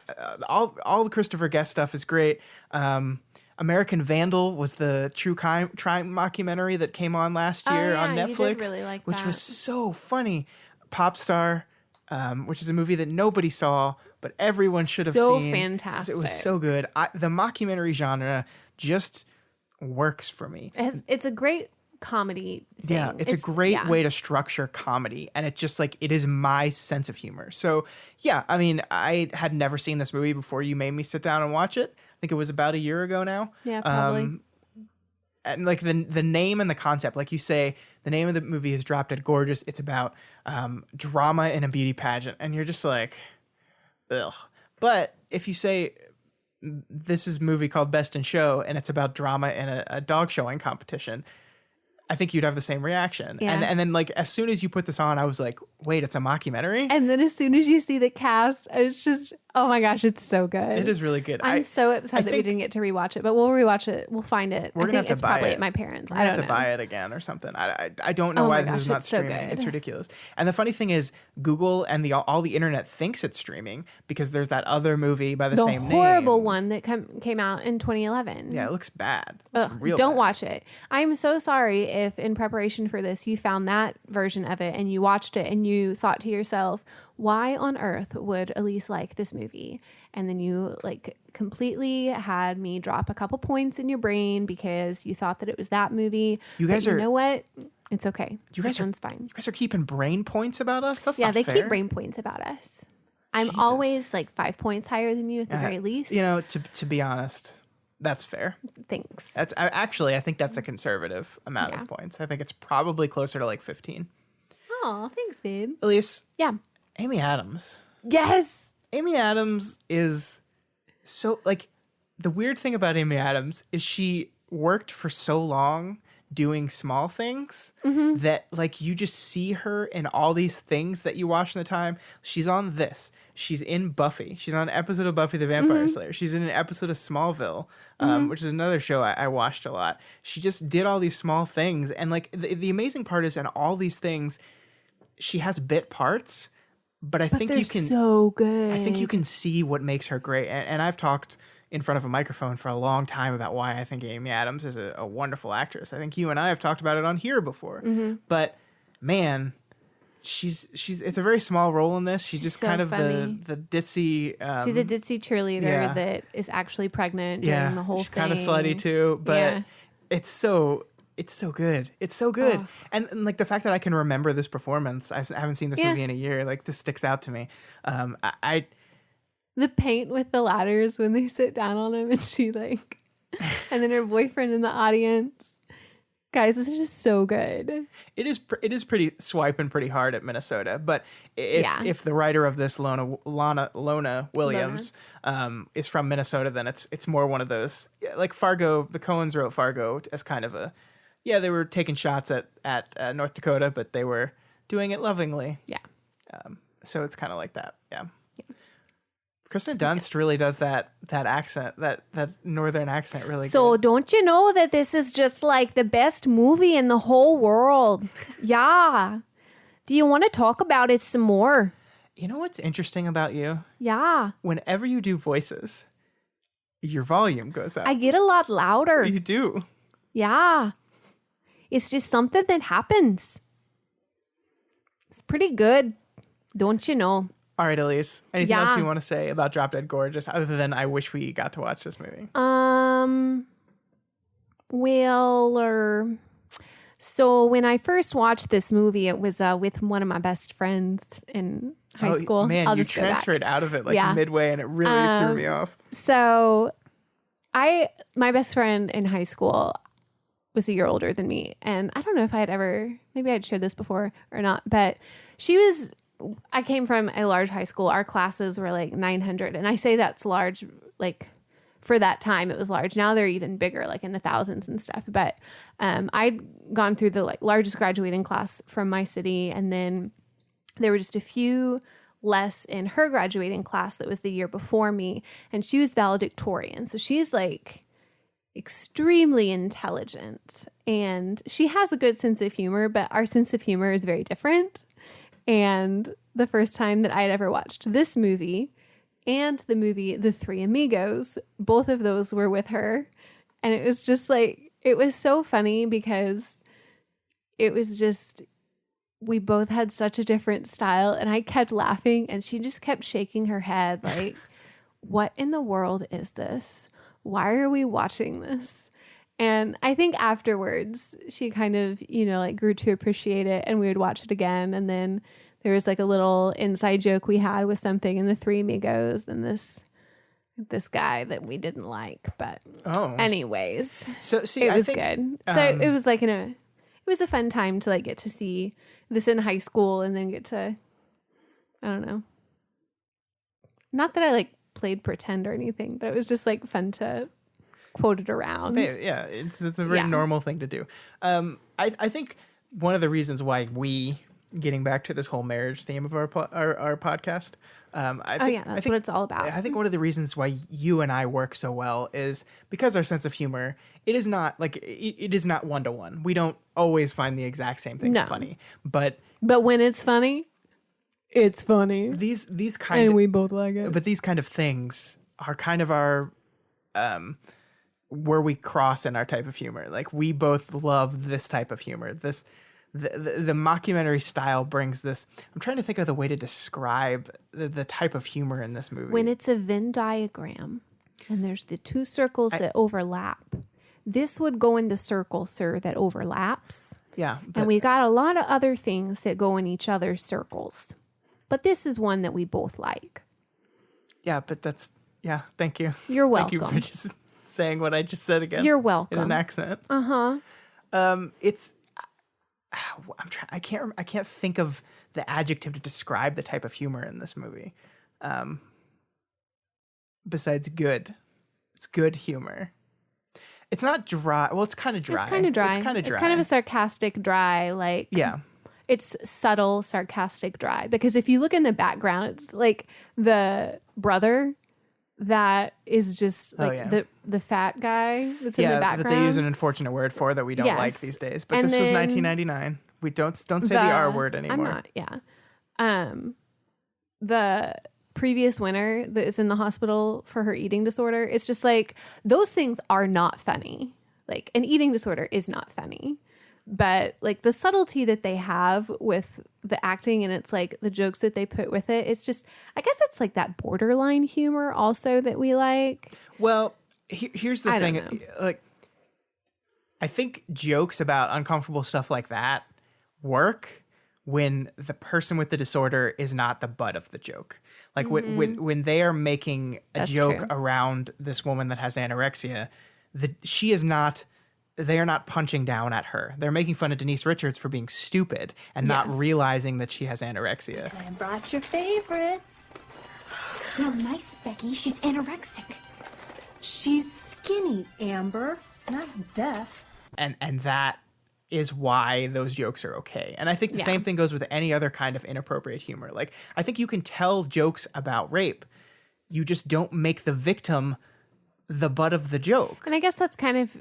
All the Christopher Guest stuff is great. American Vandal was the true crime mockumentary that came on last year on Netflix, you did really like which that. was so funny. Popstar, which is a movie that nobody saw, but everyone should have So seen. fantastic. It was so good. The mockumentary genre just works for me. It's a great comedy thing. Yeah, it's a great way to structure comedy, and it just like it is my sense of humor. So yeah, I mean, I had never seen this movie before you made me sit down and watch it. I think it was about a year ago now. Yeah, probably. And like the name and the concept, like you say, the name of the movie is Drop Dead Gorgeous. It's about drama in a beauty pageant, and you're just like, ugh. But if you say this is a movie called Best in Show, and it's about drama in a dog showing competition, I think you'd have the same reaction. Yeah. And then like as soon as you put this on, I was like, wait, it's a mockumentary? And then as soon as you see the cast, it's just, oh my gosh, it's so good. It is really good. I'm so upset that we didn't get to rewatch it, but we'll rewatch it. We'll find it. We're I gonna think have to it's buy probably it. at my parents. We're I gonna don't have to know. buy it again or something. I don't know Oh why my this gosh, is not it's so streaming. good. It's ridiculous. And the funny thing is, Google and all the internet thinks it's streaming because there's that other movie by the same name. The horrible one that came out in 2011. Yeah, it looks bad. It's Ugh, real don't bad. watch it. I'm so sorry if in preparation for this you found that version of it and you watched it and you thought to yourself, why on earth would Elyse like this movie? And then you like completely had me drop a couple points in your brain because you thought that it was that movie. You guys But are- you know what? It's okay. You guys This one's fine. You guys are keeping brain points about us? That's Yeah, not they fair. keep brain points about us. I'm Jesus. always like 5 points higher than you at the very least. You know, to be honest, that's fair. Thanks. I think that's a conservative amount Yeah. of points. I think it's probably closer to like 15. Oh, thanks, babe. Elyse, Yeah. Amy Adams. Yes. Amy Adams is so like the weird thing about Amy Adams is she worked for so long doing small things that like you just see her in all these things that you watch in the time. She's on this. She's in Buffy. She's on an episode of Buffy the Vampire Slayer. She's in an episode of Smallville, which is another show I watched a lot. She just did all these small things. And like the amazing part is in all these things, she has bit parts, but I think They're you can so good. I think you can see what makes her great. And I've talked in front of a microphone for a long time about why I think Amy Adams is a wonderful actress. I think you and I have talked about it on here before. But man, it's a very small role in this. She's just so kind of funny. the ditzy. She's a ditzy cheerleader yeah. that is actually pregnant during the whole she's thing. kind of slutty too, but Yeah. it's so good. It's so good. Oh. And like the fact that I can remember this performance, I haven't seen this Yeah. movie in a year. Like this sticks out to me. I The paint with the ladders when they sit down on him and she like, and then her boyfriend in the audience. Guys, this is just so good. It is pretty swiping pretty hard at Minnesota, but if the writer of this Lona Williams is from Minnesota, then it's more one of those like Fargo. The Coens wrote Fargo as kind of a they were taking shots at North Dakota, but they were doing it lovingly. Yeah. So it's kind of like that. Yeah. Kristen Dunst really does that accent, that northern accent really So good. don't you know that this is just like the best movie in the whole world? Yeah. Do you want to talk about it some more? You know what's interesting about you? Yeah. Whenever you do voices, your volume goes up. I get a lot louder. You do. Yeah. It's just something that happens. It's pretty good. Don't you know? All right, Elyse. Anything Yeah. else you want to say about Drop Dead Gorgeous other than I wish we got to watch this movie? So when I first watched this movie, it was with one of my best friends in high school. Man, I'll you just go back. transferred out of it Yeah. midway, and it really threw me off. So my best friend in high school was a year older than me. And I don't know if maybe I'd shared this before or not, but I came from a large high school. Our classes were like 900. And I say that's large, like for that time it was large. Now they're even bigger, like in the thousands and stuff. But I'd gone through the like largest graduating class from my city. And then there were just a few less in her graduating class that was the year before me. And she was valedictorian. So she's like extremely intelligent and she has a good sense of humor, but our sense of humor is very different. And the first time that I had ever watched this movie and the movie The Three Amigos, both of those were with her. And it was just like, it was so funny because it was just, we both had such a different style. And I kept laughing and she just kept shaking her head like, what in the world is this? Why are we watching this? And I think afterwards she kind of, like grew to appreciate it and we would watch it again. And then there was like a little inside joke we had with something in The Three Amigos and this guy that we didn't like. But anyways, So see, it was I think, good. So it was like it was a fun time to like get to see this in high school and then get to, I don't know. Not that I like played pretend or anything, but it was just like fun to quote it around. Yeah, it's a very normal thing to do. I think one of the reasons why getting back to this whole marriage theme of our podcast. That's what it's all about. I think one of the reasons why you and I work so well is because our sense of humor. It is not like it is not 1-to-1. We don't always find the exact same things funny, but when it's funny, it's funny. These kind and we both like it. But these kind of things are kind of our where we cross in our type of humor. Like we both love this type of humor. The mockumentary style brings this. I'm trying to think of the way to describe the type of humor in this movie. When it's a Venn diagram and there's the two circles that overlap, this would go in the circle, sir, that overlaps. Yeah. And we got a lot of other things that go in each other's circles. But this is one that we both like. Yeah, but thank you. You're welcome. Thank you for just saying what I just said again. You're welcome. In an accent. It's I can't think of the adjective to describe the type of humor in this movie. Besides good. It's good humor. It's not dry. Well, it's kind of dry. It's kind of dry. It's kind of a sarcastic dry, like yeah. It's subtle, sarcastic dry. Because if you look in the background, it's like the brother that is just like the fat guy that's in the background. That they use an unfortunate word for that we don't like these days. But this was 1999. We don't say the R word anymore. The previous winner that is in the hospital for her eating disorder, it's just like those things are not funny. Like an eating disorder is not funny. But like the subtlety that they have with the acting and it's like the jokes that they put with it, it's just, I guess it's like that borderline humor also that we like. Well, here's the thing. Like, I think jokes about uncomfortable stuff like that work when the person with the disorder is not the butt of the joke. Like when they are making a joke around this woman that has anorexia, they are not punching down at her. They're making fun of Denise Richards for being stupid and not realizing that she has anorexia. I brought your favorites. No, nice, Becky. She's anorexic. She's skinny, Amber, not deaf. And that is why those jokes are okay. And I think the same thing goes with any other kind of inappropriate humor. Like, I think you can tell jokes about rape you just don't make the victim the butt of the joke. And I guess that's kind of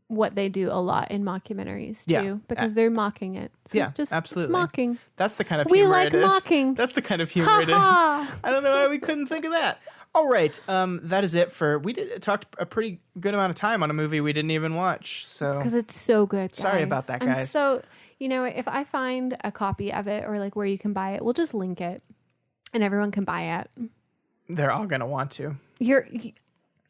what they do a lot in mockumentaries too, Yeah. because they're mocking it. So Yeah, it's just absolutely. It's mocking. That's the kind of We humor like it is. mocking. That's the kind of humor it is. I don't know why we couldn't think of that. All right, that is it for. We talked a pretty good amount of time on a movie we didn't even watch. So Because it's so good. Guys. Sorry about that, guys. So if I find a copy of it or like where you can buy it, we'll just link it, and everyone can buy it. they're all gonna want to.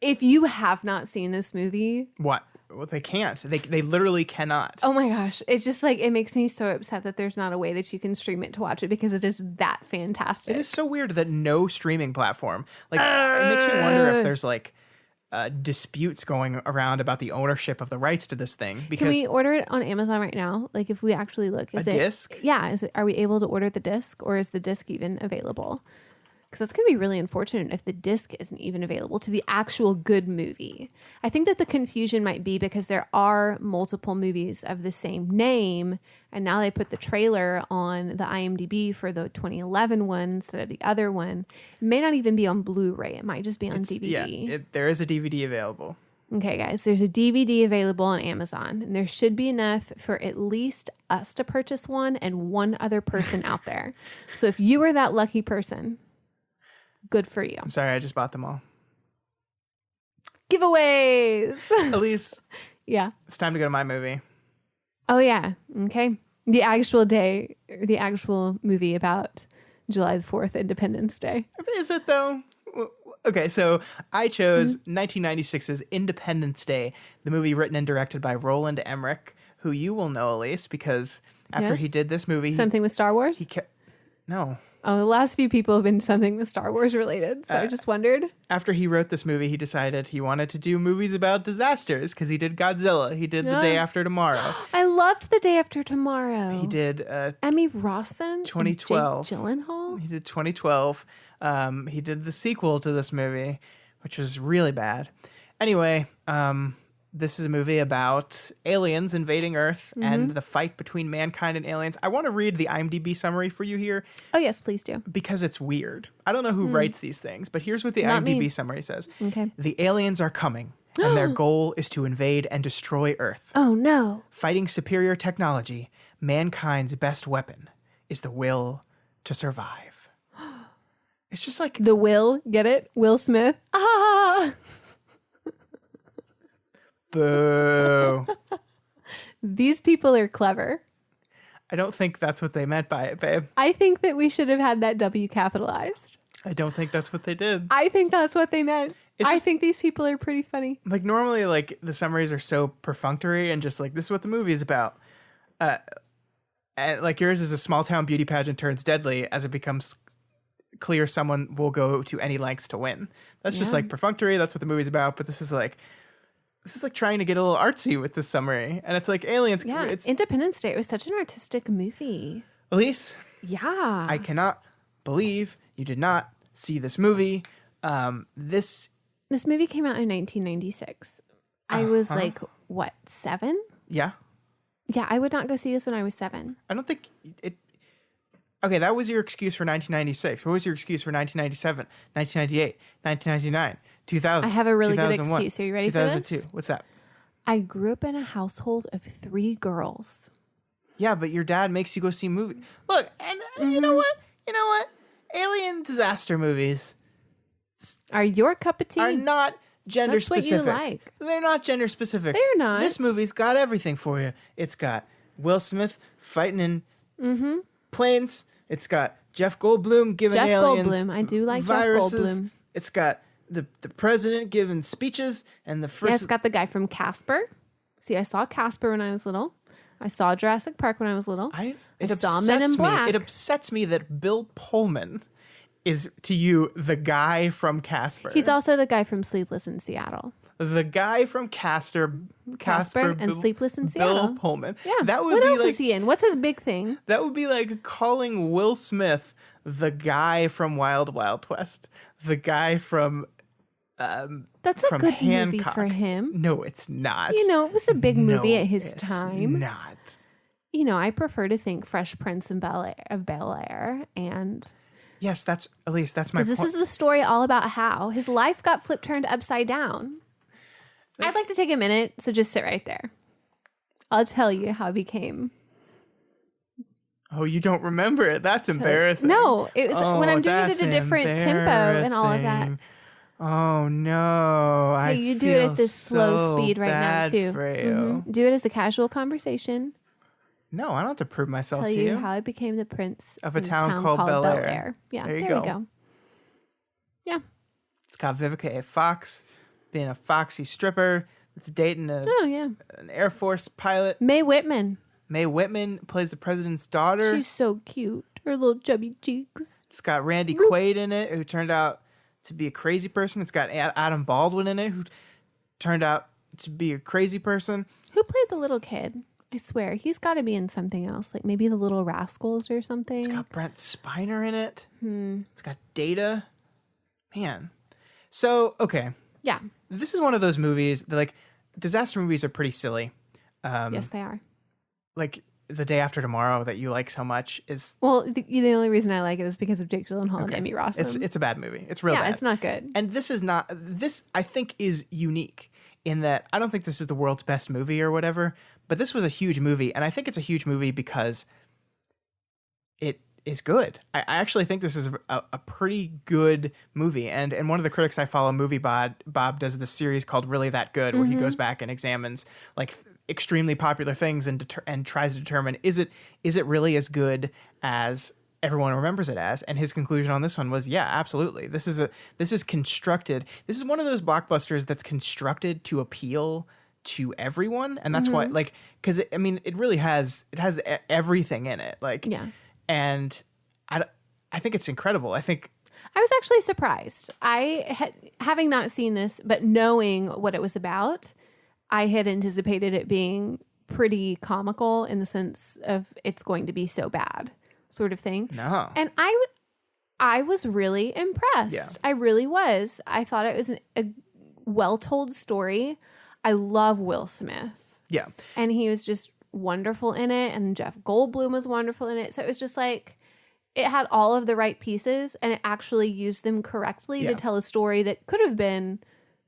If you have not seen this movie, What? Well, they can't. They literally cannot. oh my gosh, it's just like it makes me so upset that there's not a way that you can stream it to watch it because it is that fantastic. It is so weird that no streaming platform. Like, it makes me wonder if there's like disputes going around about the ownership of the rights to this thing. Because Can we order it on Amazon right now? Like, if we actually look, is A it disc? Yeah, are we able to order the disc, or is the disc even available? Because it's going to be really unfortunate if the disc isn't even available to the actual good movie. I think that the confusion might be because there are multiple movies of the same name, and now they put the trailer on the IMDb for the 2011 one instead of the other one. It may not even be on Blu-ray. It might just be on DVD. Yeah, there is a DVD available. Okay, guys, there's a DVD available on Amazon, and there should be enough for at least us to purchase one and one other person out there. So if you were that lucky person, good for you. I'm sorry, I just bought them all. Giveaways. Elyse, Yeah. it's time to go to my movie. Oh, yeah. Okay. The actual movie about July the 4th, Independence Day. Is it though? Okay, so I chose Mm-hmm. 1996's Independence Day, the movie written and directed by Roland Emmerich, who you will know, Elyse, because after Yes? he did this movie, Something with Star Wars? he kept. No. Oh, the last few people have been something with Star Wars related, so I just wondered. After he wrote this movie, he decided he wanted to do movies about disasters because he did Godzilla. He did The Day After Tomorrow. I loved The Day After Tomorrow. He did Emmy Rossum, 2012. and Jake Gyllenhaal. He did 2012. He did the sequel to this movie, which was really bad. Anyway, this is a movie about aliens invading Earth and the fight between mankind and aliens. I want to read the IMDb summary for you here Oh yes, please do. because it's weird. I don't know who writes these things, but here's what the Not IMDb me. summary says. Okay. The aliens are coming, and their goal is to invade and destroy Earth. Oh no. Fighting superior technology, mankind's best weapon is the will to survive. It's just like The Will, get it? Will Smith. Ah. boo. These people are clever. I don't think that's what they meant by it, babe. I think that we should have had that W capitalized. I don't think that's what they did. I think that's what they meant. It's I just- think these people are pretty funny. Like normally, like the summaries are so perfunctory and just like this is what the movie is about. And like yours is a small town beauty pageant turns deadly as it becomes clear someone will go to any lengths to win. That's just like perfunctory. That's what the movie's about. But this is like trying to get a little artsy with this summary, and it's like aliens. Yeah. It's Independence Day. It was such an artistic movie. Elyse. Yeah. I cannot believe you did not see this movie. This This movie came out in 1996. I was like, what, 7? yeah. Yeah, I would not go see this when I was 7. I don't think it. Okay, that was your excuse for 1996. What was your excuse for 1997, 1998, 1999, 2000? I have a really good 2001, excuse. Are you ready for this? 2002. What's that? I grew up in a household of 3 girls. Yeah, but your dad makes you go see movies. Look, and you Mm-hmm. know what? You know what? Alien disaster movies Are your cup of tea? are not gender That's what you specific. like. They're not gender specific. They're not. This movie's got everything for you. It's got Will Smith fighting in planes. It's got Jeff Goldblum giving Jeff aliens Goldblum. I do like Jeff viruses. Goldblum. It's got the president giving speeches and the Yeah, first. it's got the guy from Casper. See, I saw Casper when I was little. I saw Jurassic Park when I was little. I saw Men in Black. It upsets me that Bill Pullman is to you the guy from Casper. He's also the guy from Sleepless in Seattle. the guy from Casper Casper and Sleepless in Seattle. Bill Pullman. Yeah. That would what be else like is he in? What's his big thing? that would be like calling Will Smith the guy from Wild Wild West, the guy from That's a from good Hancock. movie for him. No, it's not. You know, it was a big movie No, at his it's time. Not. You know, I prefer to think Fresh Prince of Bel Air and Yes, that's Elyse. That's my Because point. this is the story all about how his life got turned upside down. I'd like to take a minute, so just sit right there. I'll tell you how it became. Oh, you don't remember it? That's embarrassing. No, it was when I'm doing it that's at a different tempo and all of that. embarrassing. Oh no! Hey, you do it at this slow speed right now too. For you. Do it as a casual conversation. No, I don't have to prove myself Tell to you you. how I became the prince Of a in town called Bel Air. Air. Yeah, There you we go. go. Yeah. It's got Vivica A. Fox being a foxy stripper that's dating Oh yeah. an Air Force pilot. Mae Whitman. Mae Whitman plays the president's daughter. She's so cute. Her little chubby cheeks. It's got Randy Quaid in it, who turned out to be a crazy person. It's got Adam Baldwin in it, who turned out to be a crazy person. Who played the little kid? I swear, he's got to be in something else, like maybe the Little Rascals or something. It's got Brent Spiner in it. It's got Data. Man. So, okay. Yeah. This is one of those movies that, like, disaster movies are pretty silly. Yes, they are. Like, The Day After Tomorrow that you like so much is... Well, the only reason I like it is because of Jake Gyllenhaal and Emmy Rossum. It's a bad movie. It's real bad. Yeah, it's not good. And this is not... This, I think, is unique in that I don't think this is the world's best movie or whatever, but this was a huge movie, and I think it's a huge movie because it is good. I actually think this is a pretty good movie, and one of the critics I follow, Movie Bob, does this series called Really That Good, where he goes back and examines like extremely popular things and tries to determine is it really as good as everyone remembers it as. And his conclusion on this one was, yeah, absolutely. This is constructed. This is one of those blockbusters that's constructed to appeal to everyone, and that's why, like, because I mean, it really has everything in it, like, Yeah. And I think it's incredible. I think I was actually surprised. Having not seen this, but knowing what it was about, I had anticipated it being pretty comical in the sense of it's going to be so bad sort of thing. No. And I was really impressed. Yeah. I really was. I thought it was a well-told story. I love Will Smith. Yeah. And he was just wonderful in it. And Jeff Goldblum was wonderful in it. So it was just like, it had all of the right pieces and it actually used them correctly to tell a story that could have been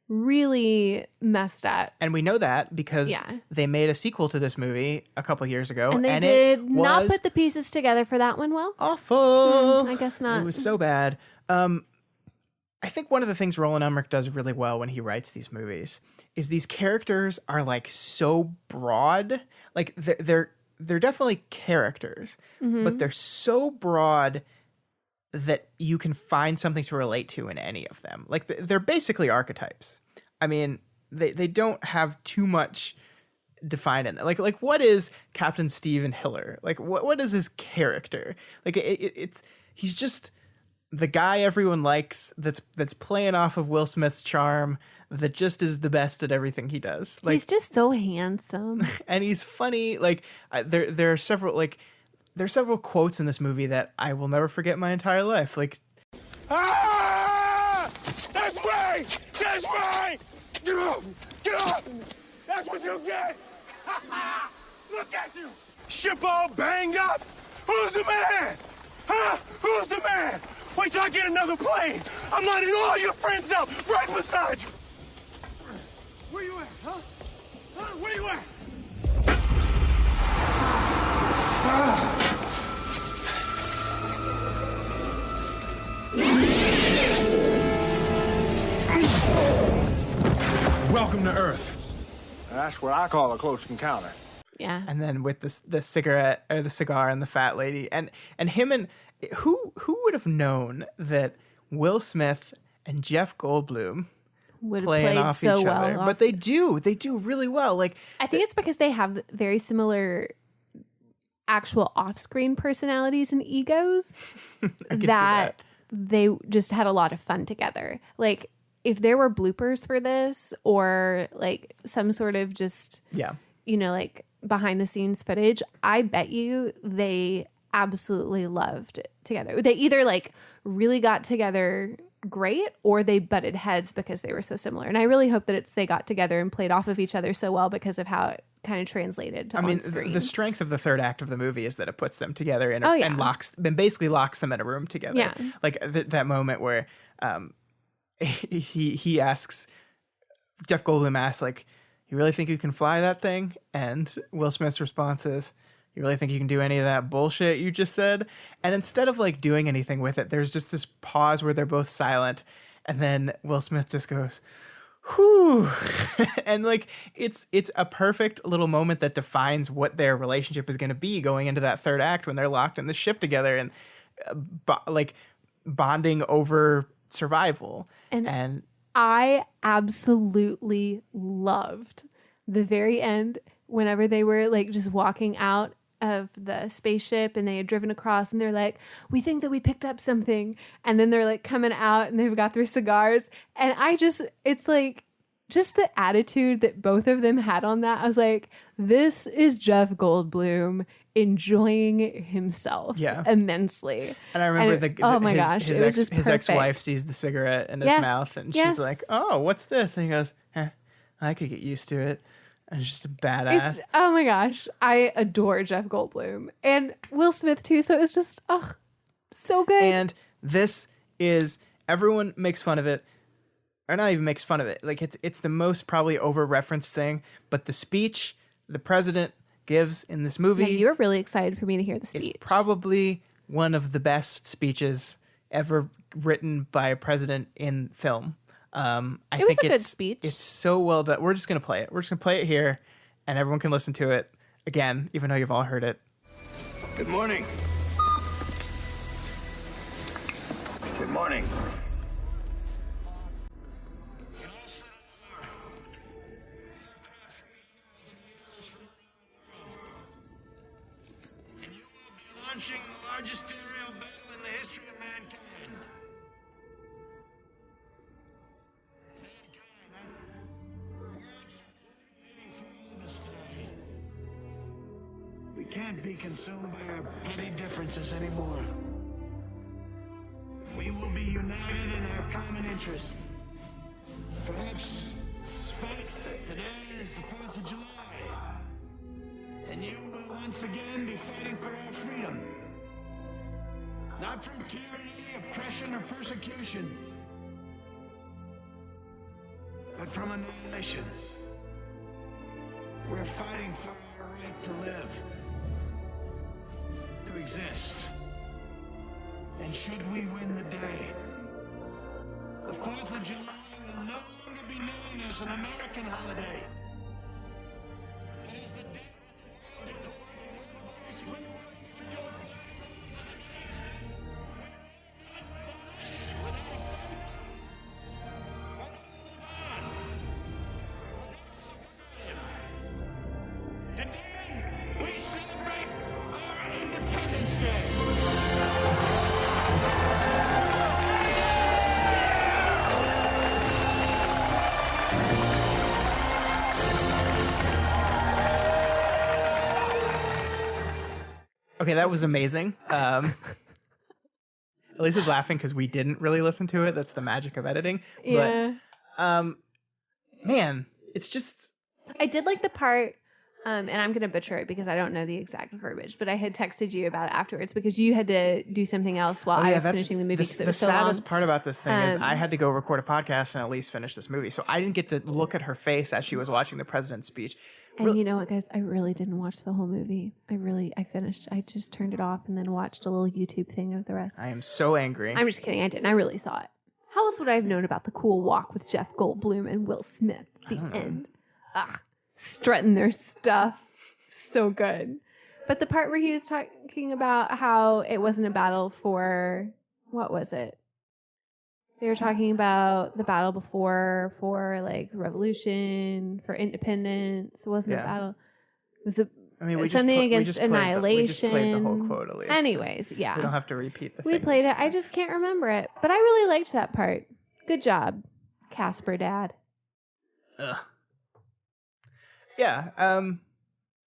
really messed up. And we know that because they made a sequel to this movie a couple years ago. And they did not put the pieces together for that one well. Awful. I guess not. It was so bad. I think one of the things Roland Emmerich does really well when he writes these movies is these characters are like so broad. Like they're definitely characters, but they're so broad that you can find something to relate to in any of them. Like they're basically archetypes. I mean, they don't have too much defined in that. Like what is Captain Stephen Hiller? Like what is his character? Like it's he's just the guy everyone likes that's playing off of Will Smith's charm, that just is the best at everything he does. Like, he's just so handsome. And he's funny. Like there are several quotes in this movie that I will never forget my entire life. Like, ah! That's right! That's right! Get up! Get up! That's what you get! Look at you! Ship all banged up! Who's the man? Huh? Who's the man? Wait till I get another plane! I'm lining all your friends up right beside you! Where you at, huh? Huh? Where you at? Welcome to Earth. That's what I call a close encounter. Yeah. And then with the cigarette or the cigar and the fat lady and him and who would have known that Will Smith and Jeff Goldblum would have playing played off so each well other, off. but they do really well. Like I think it's because they have very similar actual off-screen personalities and egos I can see that. they just had a lot of fun together. Like if there were bloopers for this or like some sort of just like behind the scenes footage, I bet you they absolutely loved it together. They either like really got together great or they butted heads because they were so similar. And I really hope that they got together and played off of each other so well because of how kind of translated to I mean, on screen. the strength of the third act of the movie is that it puts them together and basically locks them in a room together. Yeah. Like that moment where he asks, Jeff Goldblum asks, like, you really think you can fly that thing? And Will Smith's response is, you really think you can do any of that bullshit you just said? And instead of like doing anything with it, there's just this pause where they're both silent. And then Will Smith just goes, whew. And like, it's a perfect little moment that defines what their relationship is going to be going into that third act when they're locked in the ship together and bonding over survival. And I absolutely loved the very end whenever they were like just walking out of the spaceship and they had driven across and they're like, we think that we picked up something. And then they're like coming out and they've got their cigars. And it's like just the attitude that both of them had on that. I was like, this is Jeff Goldblum enjoying himself immensely. And I remember his ex-wife sees the cigarette in his mouth and she's like, oh, what's this? And he goes, I could get used to it. And it's just a badass. Oh my gosh. I adore Jeff Goldblum and Will Smith too. So it's just, so good. And this is, everyone makes fun of it. Or not even makes fun of it. Like it's the most probably over-referenced thing. But the speech the president gives in this movie. Yeah, you were really excited for me to hear the speech. It's probably one of the best speeches ever written by a president in film. I think a good speech. It's so well done. We're just going to play it. We're just going to play it here, and everyone can listen to it again, even though you've all heard it. Good morning. Good morning. And you will be launching the largest aerial battle in the history of mankind. We can't be consumed by our petty differences anymore. We will be united in our common interest. Perhaps despite that today is the 4th of July, and you will once again be fighting for our freedom. Not from tyranny, oppression, or persecution, but from annihilation. We're fighting for our right to live, to exist. And should we win the day, the 4th of July will no longer be known as an American holiday. It is the day when the world declared one voice, one world for your Today, we celebrate our Independence Day. Okay, that was amazing. Elyse is laughing because we didn't really listen to it. That's the magic of editing. Yeah. But, man, it's just... I did like the part, and I'm going to butcher it because I don't know the exact verbiage, but I had texted you about it afterwards because you had to do something else while I was finishing the movie because it was so long. The saddest part about this thing is I had to go record a podcast and Elyse finish this movie, so I didn't get to look at her face as she was watching the president's speech. And you know what, guys? I really didn't watch the whole movie. I just turned it off and then watched a little YouTube thing of the rest. I am so angry. I'm just kidding. I didn't. I really saw it. How else would I have known about the cool walk with Jeff Goldblum and Will Smith at the end? Strutting their stuff. So good. But the part where he was talking about how it wasn't a battle for, what was it? They were talking about the battle before for like revolution, for independence. It wasn't a battle. It was something against annihilation. We just played the whole quote, Elyse. Anyways, yeah. We don't have to repeat the thing. We played it. I just can't remember it. But I really liked that part. Good job, Casper Dad. Ugh. Yeah.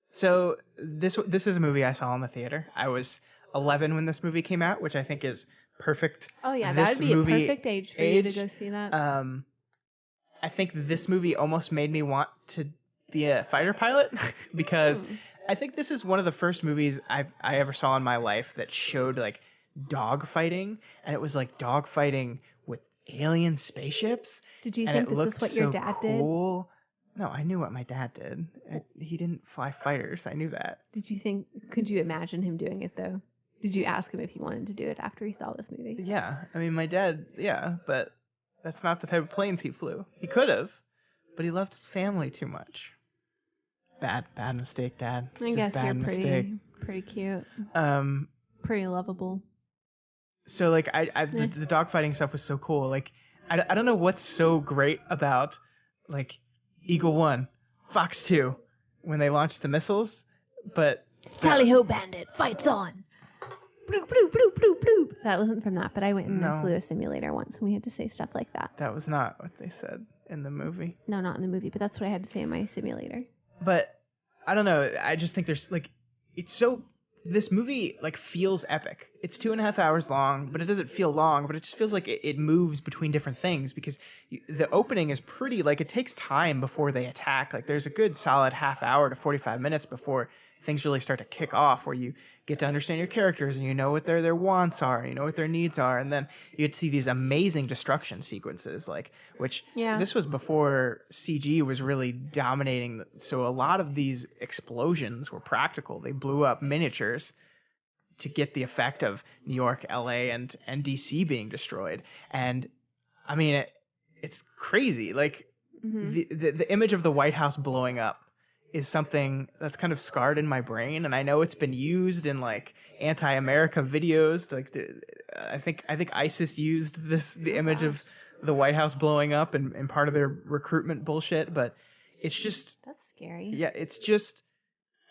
So this is a movie I saw in the theater. I was 11 when this movie came out, which I think is perfect. Oh yeah, that would be a perfect age for you to go see that. I think this movie almost made me want to be a fighter pilot because I think this is one of the first movies I ever saw in my life that showed like dog fighting, and it was like dog fighting with alien spaceships. Did you and think it this looked is what your so dad cool. No, I knew what my dad did. He didn't fly fighters. I knew that. did? Could you imagine him doing it though? Did you ask him if he wanted to do it after he saw this movie? Yeah, I mean, my dad, yeah, but that's not the type of planes he flew. He could have, but he loved his family too much. Bad mistake, Dad. I It's a guess bad you're mistake. pretty cute, Um, pretty lovable. so like the dogfighting stuff was so cool. Like I don't know what's so great about like Eagle 1, Fox 2 when they launched the missiles, but Tally ho, bandit, fights on. Bloop, bloop, bloop, bloop, bloop. That wasn't from that, but I went and I No. flew a simulator once, and we had to say stuff like that. that was not what they said in the movie. No, not in the movie, but that's what I had to say in my simulator. But I don't know. I just think there's like, it's so, this movie like feels epic. It's 2.5 hours long, but it doesn't feel long, but it just feels like it moves between different things because the opening is pretty, like it takes time before they attack. Like there's a good solid half hour to 45 minutes before things really start to kick off, where you get to understand your characters and you know what their wants are, and you know what their needs are, and then you get to see these amazing destruction sequences, like which this was before CG was really dominating. So a lot of these explosions were practical. They blew up miniatures to get the effect of New York, LA, and DC being destroyed. And I mean, it's crazy. Like the image of the White House blowing up is something that's kind of scarred in my brain, and I know it's been used in like anti-America videos. Like I think ISIS used the image of the White House blowing up in part of their recruitment bullshit. But it's just, that's scary. Yeah, it's just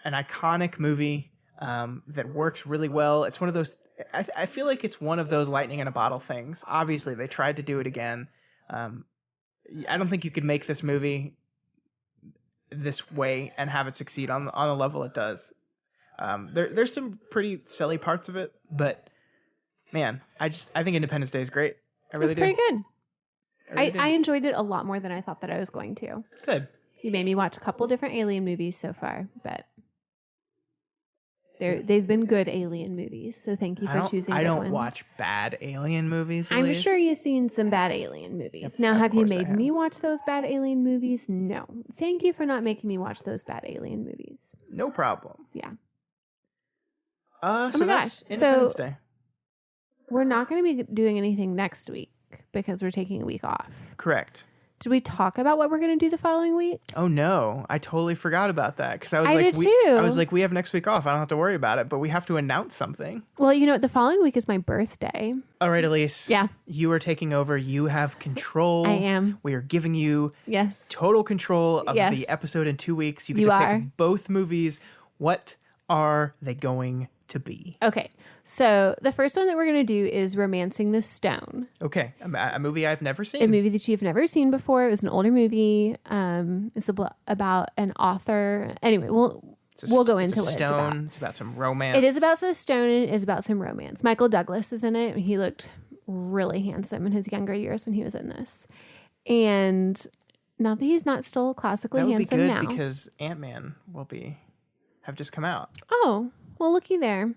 an iconic movie that works really well. It's one of those. I feel like it's one of those lightning in a bottle things. Obviously, they tried to do it again. I don't think you could make this think this way and have it succeed on the level it does. There's some pretty silly parts of it, but man, I think Independence Day is great. I really do. It's pretty good. I do. enjoyed it a lot more than I thought that I was going to. Good. You made me watch a couple different Alien movies so far, but they've been good Alien movies. So thank you for choosing. I good don't ones. watch bad Alien movies. I'm Elyse. sure you've seen some bad Alien movies. Yep, Now, of have you course I made have. me watch those bad Alien movies? No. Thank you for not making me watch those bad Alien movies. No problem. Yeah. So my that's gosh. Independence So- Day. We're not going to be doing anything next week because we're taking a week off. Correct. Did we talk about what we're going to do the following week? Oh no, I totally forgot about that because I was I like, did too. I was like, we have next week off. I don't have to worry about it, but we have to announce something. Well, you know what? The following week is my birthday. All right, Elyse. Yeah. You are taking over. You have control. I am. We are giving you Yes. total control of Yes. the episode in 2 weeks. You get You to are. pick both movies. What are they going to be? Okay. So the first one that we're going to do is Romancing the Stone, Okay, a movie I've never seen. a movie that you've never seen before. It was an older movie. It's about an author. Anyway, we'll go into it's a what stone. it's about. It's about some romance. It is about some stone and it is about some romance. Michael Douglas is in it. He looked really handsome in his younger years when he was in this. And not that he's not still classically That would be handsome good now. because Ant-Man have just come out. Oh, well, looky there.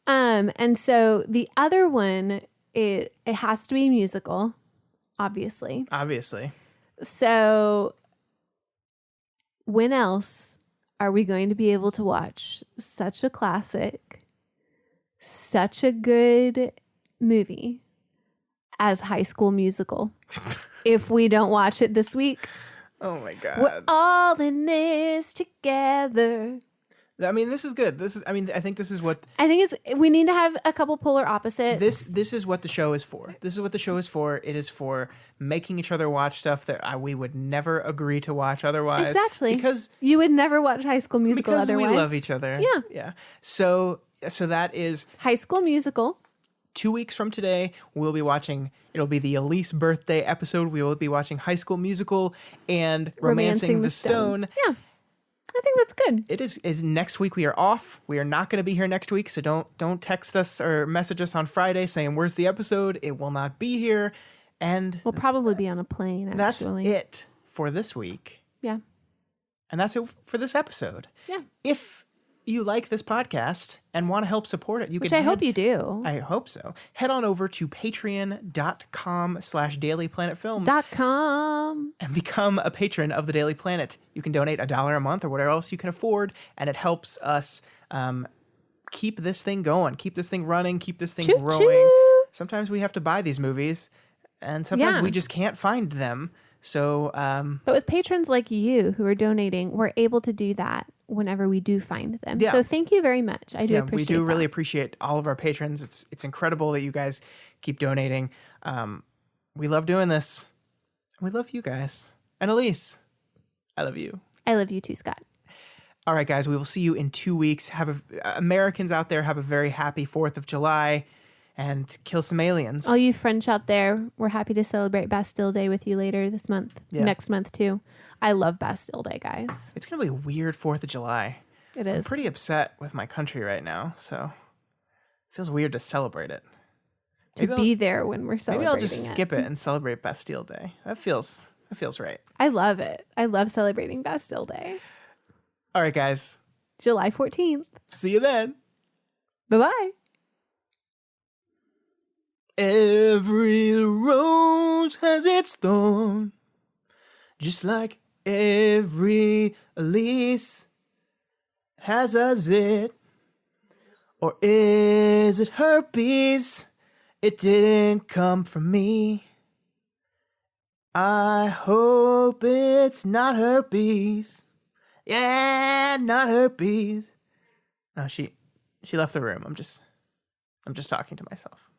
And so the other one, it has to be musical, obviously. Obviously. So when else are we going to be able to watch such a classic, such a good movie as High School Musical if we don't watch it this week? Oh my God. We're all in this together. I mean, this is good. I think this is what I think we need to have a couple polar opposites. this is what the show is for. This is what the show is for. It is for making each other watch stuff that we would never agree to watch otherwise. Exactly. Because you would never watch High School Musical because otherwise. we love each other. Yeah. Yeah. So that is High School Musical. 2 weeks from today. We'll be watching. It'll be the Elyse birthday episode. We will be watching High School Musical and Romancing the Stone. Yeah. I think that's good. It is next week. We are off. We are not going to be here next week, so don't text us or message us on Friday saying where's the episode. It will not be here, and We'll probably be on a plane, actually. that's it for this week. Yeah. And that's it for this episode. Yeah. If you like this podcast and want to help support it, Which I hope you do. I hope so. Head on over to patreon.com/dailyplanetfilms. .com. And become a patron of the Daily Planet. You can donate $1 a month or whatever else you can afford, and it helps us keep this thing going, keep this thing running, keep this thing growing. Choo-choo. Sometimes we have to buy these movies, and sometimes we just can't find them. So, but with patrons like you who are donating, we're able to do that whenever we do find them. Yeah. So thank you very much. I do appreciate we do that. really appreciate all of our patrons. It's incredible that you guys keep donating. We love doing this. We love you guys. And Elyse, I love you. I love you too, Scott. All right, guys, we will see you in 2 weeks. Americans out there, have a very happy 4th of July and kill some aliens. All you French out there, we're happy to celebrate Bastille Day with you later this month, next month too. I love Bastille Day, guys. It's going to be a weird 4th of July. It is. I'm pretty upset with my country right now, so it feels weird to celebrate it. To be there when we're celebrating it. Maybe I'll just skip it and celebrate Bastille Day. That feels right. I love it. I love celebrating Bastille Day. All right, guys. July 14th. See you then. Bye-bye. Every rose has its thorn, just like every Elyse has a zit. Or is it herpes? It didn't come from me. I hope it's not herpes. Yeah, not herpes. No, she left the room. I'm just talking to myself.